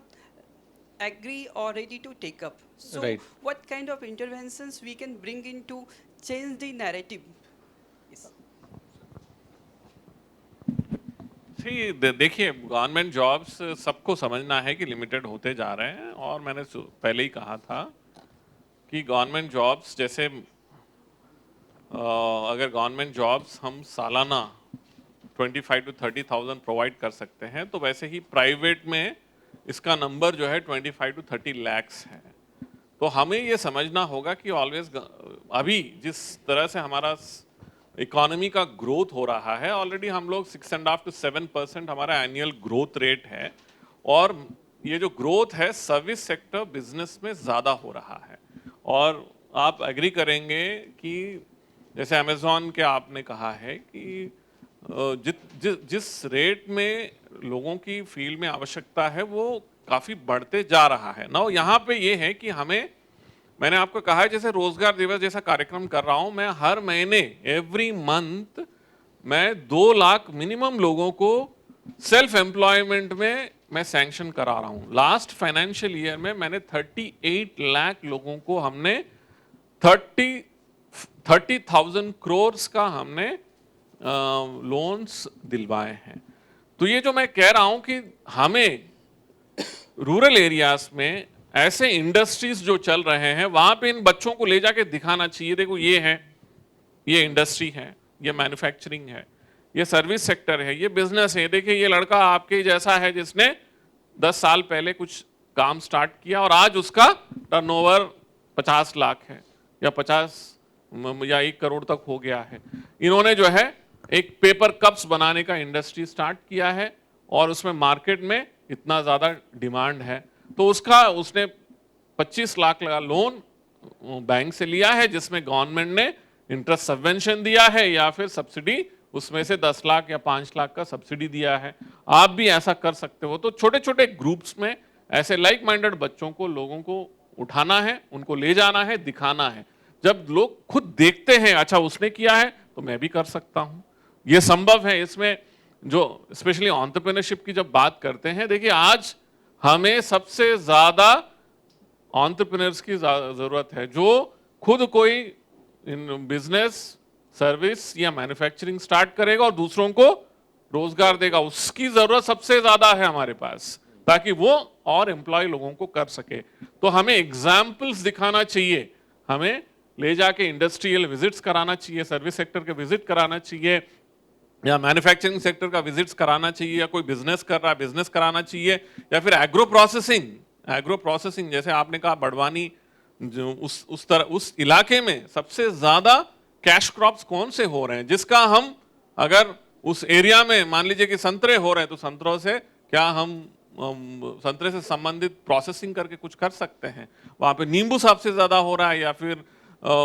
agree or ready to take up. So Right. what kind of interventions we can bring in to change the narrative? Yes. देखिए, government jobs सबको समझना है कि limited होते जा रहे हैं, और मैंने पहले ही कहा था कि गवर्नमेंट जॉब्स जैसे अगर गवर्नमेंट जॉब्स हम सालाना 25 to 30,000 प्रोवाइड कर सकते हैं, तो वैसे ही प्राइवेट में इसका नंबर जो है 25 to 30 lakhs है। तो हमें ये समझना होगा कि ऑलवेज अभी जिस तरह से हमारा इकोनॉमी का ग्रोथ हो रहा है, ऑलरेडी हम लोग 6.5 to 7% हमारा एनुअल ग्रोथ रेट है, और ये जो ग्रोथ है सर्विस सेक्टर बिजनेस में ज़्यादा हो रहा है। और आप एग्री करेंगे कि जैसे अमेज़ॉन के आपने कहा है कि जिस रेट में लोगों की फील्ड में आवश्यकता है वो काफ़ी बढ़ते जा रहा है ना। यहाँ पे ये है कि मैंने आपको कहा है जैसे रोजगार दिवस जैसा कार्यक्रम कर रहा हूँ मैं, हर महीने एवरी मंथ मैं 2 लाख मिनिमम लोगों को सेल्फ एम्प्लॉयमेंट में मैं सैंक्शन करा रहा हूँ। लास्ट फाइनेंशियल ईयर में मैंने 38 लाख लोगों को हमने 30,000 crores का हमने लोन्स दिलवाए हैं। तो ये जो मैं कह रहा हूं कि हमें रूरल एरियाज में ऐसे इंडस्ट्रीज जो चल रहे हैं वहां पे इन बच्चों को ले जाके दिखाना चाहिए, देखो ये है, ये इंडस्ट्री है, ये मैन्युफैक्चरिंग है, ये सर्विस सेक्टर है, ये बिजनेस है। देखिए ये लड़का आपके जैसा है जिसने 10 साल पहले कुछ काम स्टार्ट किया और आज उसका टर्नओवर 50 लाख है या 1 करोड़ तक हो गया है। इन्होंने जो है एक पेपर कप्स बनाने का इंडस्ट्री स्टार्ट किया है और उसमें मार्केट में इतना ज़्यादा डिमांड है, तो उसने 25 लाख का लोन बैंक से लिया है जिसमें गवर्नमेंट ने इंटरेस्ट सबवेंशन दिया है या फिर सब्सिडी उसमें से 10 लाख या 5 लाख का सब्सिडी दिया है। आप भी ऐसा कर सकते हो। तो छोटे छोटे ग्रुप्स में ऐसे लाइक माइंडेड बच्चों को, लोगों को उठाना है, उनको ले जाना है, दिखाना है। जब लोग खुद देखते हैं अच्छा उसने किया है तो मैं भी कर सकता हूं, ये संभव है। इसमें जो स्पेशली एंटरप्रेन्योरशिप की जब बात करते हैं, देखिए आज हमें सबसे ज्यादा एंटरप्रेन्योर्स की जरूरत है जो खुद कोई बिजनेस, सर्विस या मैन्युफैक्चरिंग स्टार्ट करेगा और दूसरों को रोजगार देगा। उसकी जरूरत सबसे ज्यादा है हमारे पास, ताकि वो और एम्प्लॉय लोगों को कर सके। तो हमें एग्जाम्पल्स दिखाना चाहिए, हमें ले जाके इंडस्ट्रियल विजिट्स कराना चाहिए, सर्विस सेक्टर के विजिट कराना चाहिए या मैन्युफैक्चरिंग सेक्टर का विजिट्स कराना चाहिए, या कोई बिजनेस कर रहा है बिजनेस कराना चाहिए, या फिर एग्रो प्रोसेसिंग जैसे आपने कहा बड़वानी, जो उस इलाके में सबसे ज्यादा कैश क्रॉप्स कौन से हो रहे हैं, जिसका हम अगर उस एरिया में मान लीजिए कि संतरे हो रहे हैं तो संतरों से क्या हम संतरे से संबंधित प्रोसेसिंग करके कुछ कर सकते हैं। वहां पे नींबू सबसे ज्यादा हो रहा है, या फिर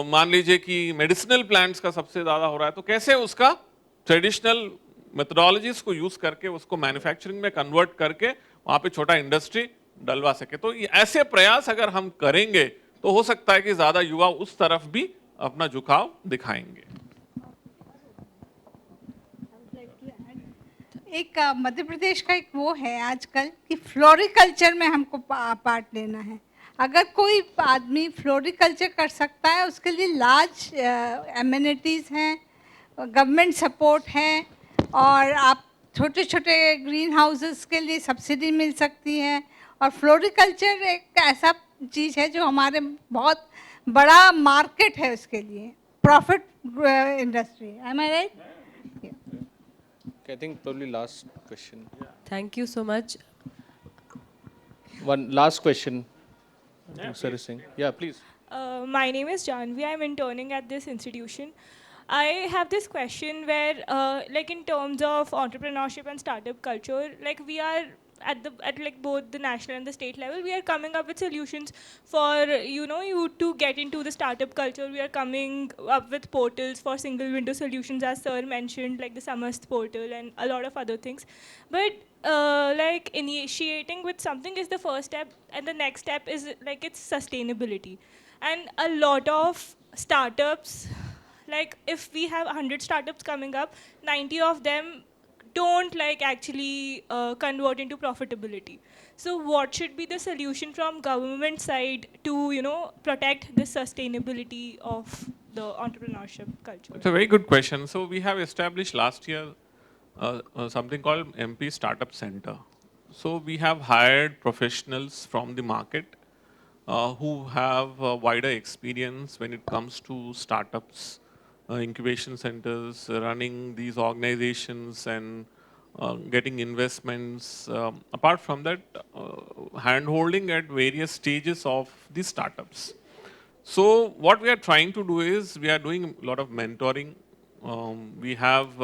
मान लीजिए कि मेडिसिनल प्लांट्स का सबसे ज्यादा हो रहा है, तो कैसे उसका ट्रेडिशनल मेथोडोलॉजीज को यूज करके उसको मैन्युफैक्चरिंग में कन्वर्ट करके वहां पे छोटा इंडस्ट्री डलवा सके। तो ऐसे प्रयास अगर हम करेंगे तो हो सकता है कि ज्यादा युवा उस तरफ भी अपना झुकाव दिखाएंगे। एक मध्य प्रदेश का एक वो है आजकल कि फ्लोरिकल्चर में हमको पार्ट लेना है। अगर कोई आदमी फ्लोरिकल्चर कर सकता है, उसके लिए लार्ज एमिनिटीज़ हैं, गवर्नमेंट सपोर्ट है, और आप छोटे छोटे ग्रीन हाउसेस के लिए सब्सिडी मिल सकती है। और फ्लोरिकल्चर एक ऐसा चीज़ है जो हमारे बहुत बड़ा मार्केट है, उसके लिए profit industry. Am I right? Okay, I think probably last question. Thank you so much. One last question. Sir is saying. Yeah, please. My name is Janvi. I'm interning at this institution. I have this question where, like in terms of entrepreneurship and startup culture, like we are at like both the national and the state level, we are coming up with solutions for you to get into the startup culture. We are coming up with portals for single window solutions, as sir mentioned, like the Samast portal and a lot of other things. But like initiating with something is the first step, and the next step is like its sustainability. And a lot of startups, like if we have 100 startups coming up, 90 of them don't like actually convert into profitability. So what should be the solution from government side to protect the sustainability of the entrepreneurship culture? It's a very good question. So we have established last year something called MP Startup Center. So we have hired professionals from the market who have wider experience when it comes to startups, incubation centers, running these organizations and getting investments. Apart from that, hand-holding at various stages of the startups. So what we are trying to do is we are doing a lot of mentoring. We have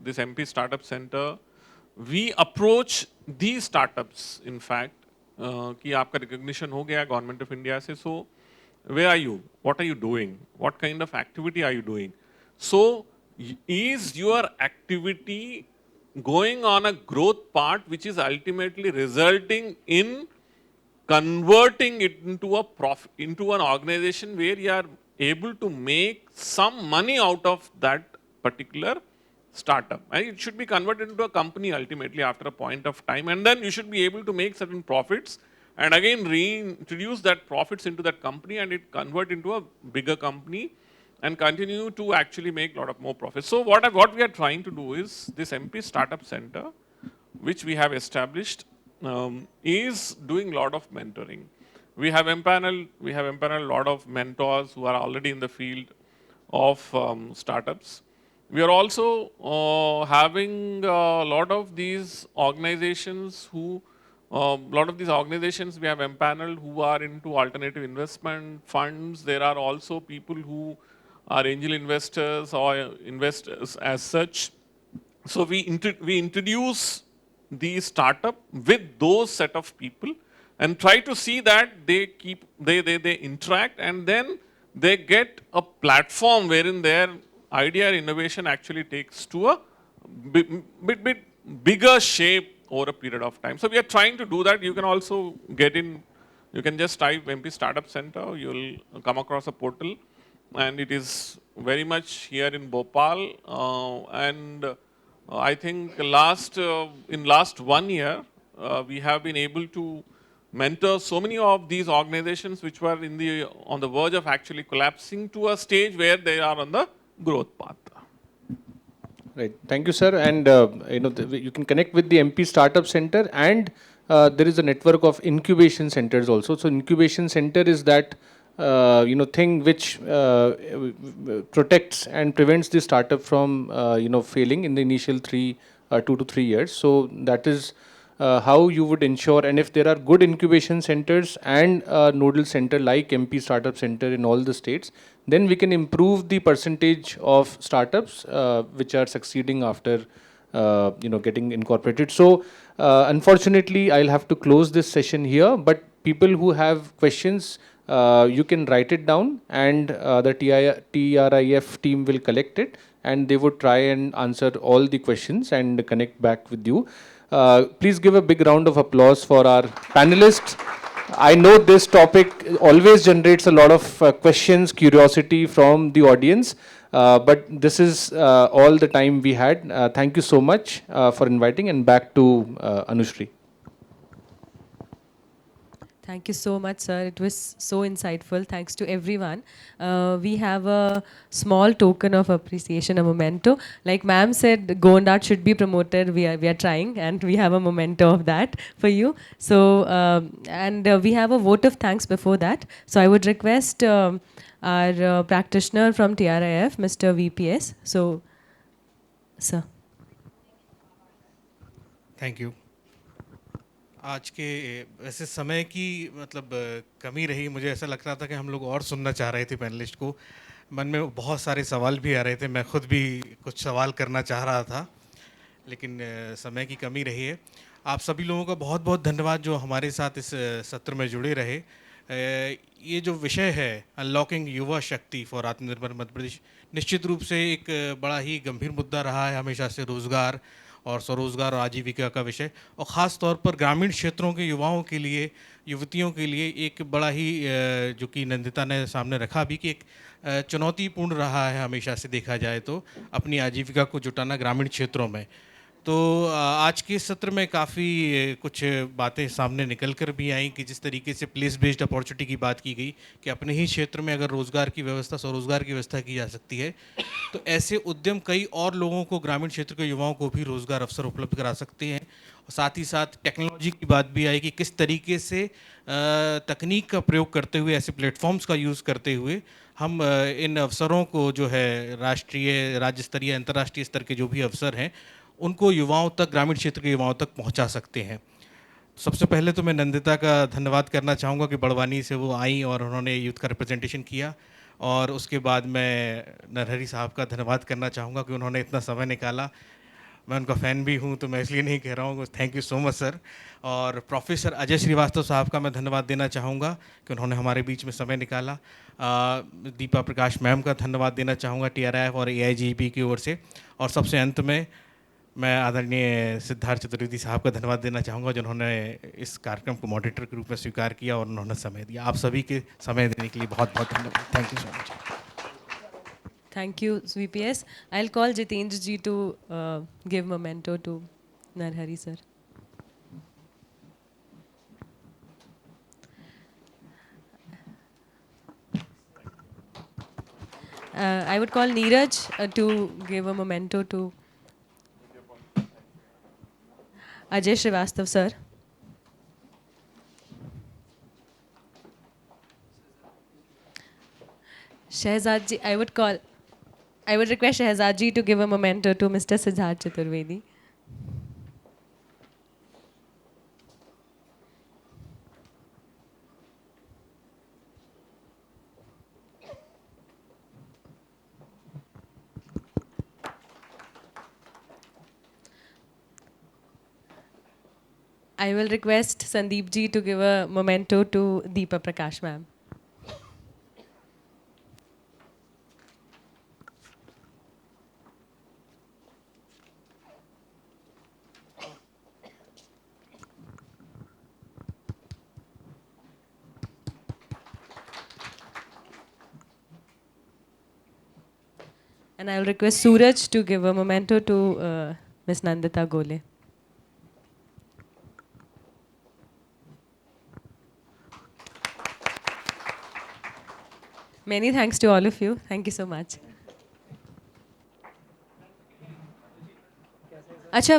this MP Startup Center. We approach these startups, in fact, कि आपका recognition हो गया Government of India से, so where are you? What are you doing? What kind of activity are you doing? So is your activity going on a growth path which is ultimately resulting in converting it into a into an organization where you are able to make some money out of that particular startup. And it should be converted into a company ultimately after a point of time, and then you should be able to make certain profits and again reintroduce that profits into that company and it convert into a bigger company and continue to actually make a lot of more profits. So what we are trying to do is this MP Startup Center, which we have established, is doing a lot of mentoring. We have empaneled a lot of mentors who are already in the field of startups. We are also having a lot of these organizations we have empaneled who are into alternative investment funds. There are also people who are angel investors or investors as such. So we introduce the startup with those set of people and try to see that they interact, and then they get a platform wherein their idea and innovation actually takes to a bit bigger shape over a period of time. So we are trying to do that. You can also get in, you can just type MP Startup Center, you'll come across a portal, and it is very much here in Bhopal. I think in last 1 year, we have been able to mentor so many of these organizations which were on the verge of actually collapsing to a stage where they are on the growth path. Right. Thank you, sir. And you can connect with the MP Startup Center, and there is a network of incubation centers also. So incubation center is that thing which protects and prevents the startup from failing in the initial 2 to 3 years. So that is how you would ensure, and if there are good incubation centers and a nodal center like MP Startup Center in all the states, then we can improve the percentage of startups which are succeeding after getting incorporated. So unfortunately, I'll have to close this session here, but people who have questions, you can write it down, and the TRIF team will collect it, and they would try and answer all the questions and connect back with you. Please give a big round of applause for our panelists. I know this topic always generates a lot of questions, curiosity from the audience, but this is all the time we had. Thank you so much for inviting, and back to Anushri. Thank you so much, sir. It was so insightful. Thanks to everyone. We have a small token of appreciation, a memento. Like ma'am said, Gondart should be promoted. We are trying, and we have a memento of that for you. So, we have a vote of thanks before that. So I would request our practitioner from TRIF, Mr. VPS. So, sir. Thank you. आज के वैसे समय की मतलब कमी रही, मुझे ऐसा लग रहा था कि हम लोग और सुनना चाह रहे थे पैनलिस्ट को। मन में बहुत सारे सवाल भी आ रहे थे, मैं खुद भी कुछ सवाल करना चाह रहा था, लेकिन समय की कमी रही है। आप सभी लोगों का बहुत बहुत धन्यवाद जो हमारे साथ इस सत्र में जुड़े रहे। ये जो विषय है अनलॉकिंग युवा शक्ति फॉर आत्मनिर्भर मध्य प्रदेश, निश्चित रूप से एक बड़ा ही गंभीर मुद्दा रहा है हमेशा से, रोज़गार और स्वरोजगार और आजीविका का विषय, और ख़ास तौर पर ग्रामीण क्षेत्रों के युवाओं के लिए, युवतियों के लिए एक बड़ा ही जो कि नंदिता ने सामने रखा भी कि एक चुनौतीपूर्ण रहा है हमेशा से देखा जाए तो, अपनी आजीविका को जुटाना ग्रामीण क्षेत्रों में। तो आज के सत्र में काफ़ी कुछ बातें सामने निकल कर भी आई कि जिस तरीके से प्लेस बेस्ड अपॉर्चुनिटी की बात की गई कि अपने ही क्षेत्र में अगर रोज़गार की व्यवस्था, स्वरोजगार की व्यवस्था की जा सकती है, तो ऐसे उद्यम कई और लोगों को, ग्रामीण क्षेत्र के युवाओं को भी रोज़गार अवसर उपलब्ध करा सकते हैं। और साथ ही साथ टेक्नोलॉजी की बात भी आई कि किस तरीके से तकनीक का प्रयोग करते हुए, ऐसे प्लेटफॉर्म्स का यूज़ करते हुए हम इन अवसरों को जो है राष्ट्रीय, राज्य स्तरीय, अंतर्राष्ट्रीय स्तर के जो भी अवसर हैं उनको युवाओं तक, ग्रामीण क्षेत्र के युवाओं तक पहुंचा सकते हैं। सबसे पहले तो मैं नंदिता का धन्यवाद करना चाहूँगा कि बड़वानी से वो आई और उन्होंने यूथ का रिप्रेजेंटेशन किया, और उसके बाद मैं नरहरी साहब का धन्यवाद करना चाहूँगा कि उन्होंने इतना समय निकाला। मैं उनका फ़ैन भी हूँ तो मैं इसलिए नहीं कह रहा हूँ, thank you so much sir. और प्रोफेसर अजय श्रीवास्तव साहब का मैं धन्यवाद देना चाहूँगा कि उन्होंने हमारे बीच में समय निकाला। दीपा प्रकाश मैम का धन्यवाद देना चाहूँगा TRIF और AIGP की ओर से। और सबसे अंत में मैं आदरणीय सिद्धार्थ चतुर्वेदी साहब का धन्यवाद देना चाहूँगा जिन्होंने इस कार्यक्रम को मॉडरेटर के रूप में स्वीकार किया और उन्होंने समय दिया। आप सभी के समय देने के लिए बहुत बहुत धन्यवाद। Thank you so much. Thank you, VPS. I'll call Jitendra ji to give memento to Narhari sir. I would call Neeraj to give a memento to Ajay Srivastav sir. Shehzad ji, I would request Shehzad ji to give a memento to Mr. Siddharth Chaturvedi. I will request Sandeep ji to give a memento to Deepa Prakash ma'am. And I will request Suraj to give a memento to Ms. Nandita Gole. Many thanks to all of you. Thank you so much. अच्छा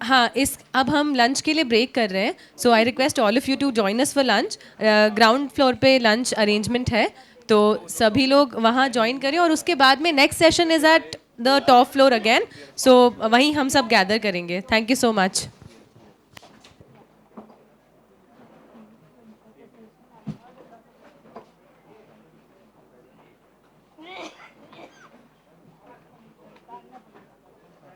हाँ, अब हम lunch के लिए break कर रहे हैं, so I request all of you to join us for lunch. Ground floor पे लंच अरेंजमेंट है, तो सभी लोग वहाँ ज्वाइन करें, और उसके बाद में next session is at the top floor again, so वहीं हम सब गैदर करेंगे। Thank you so much.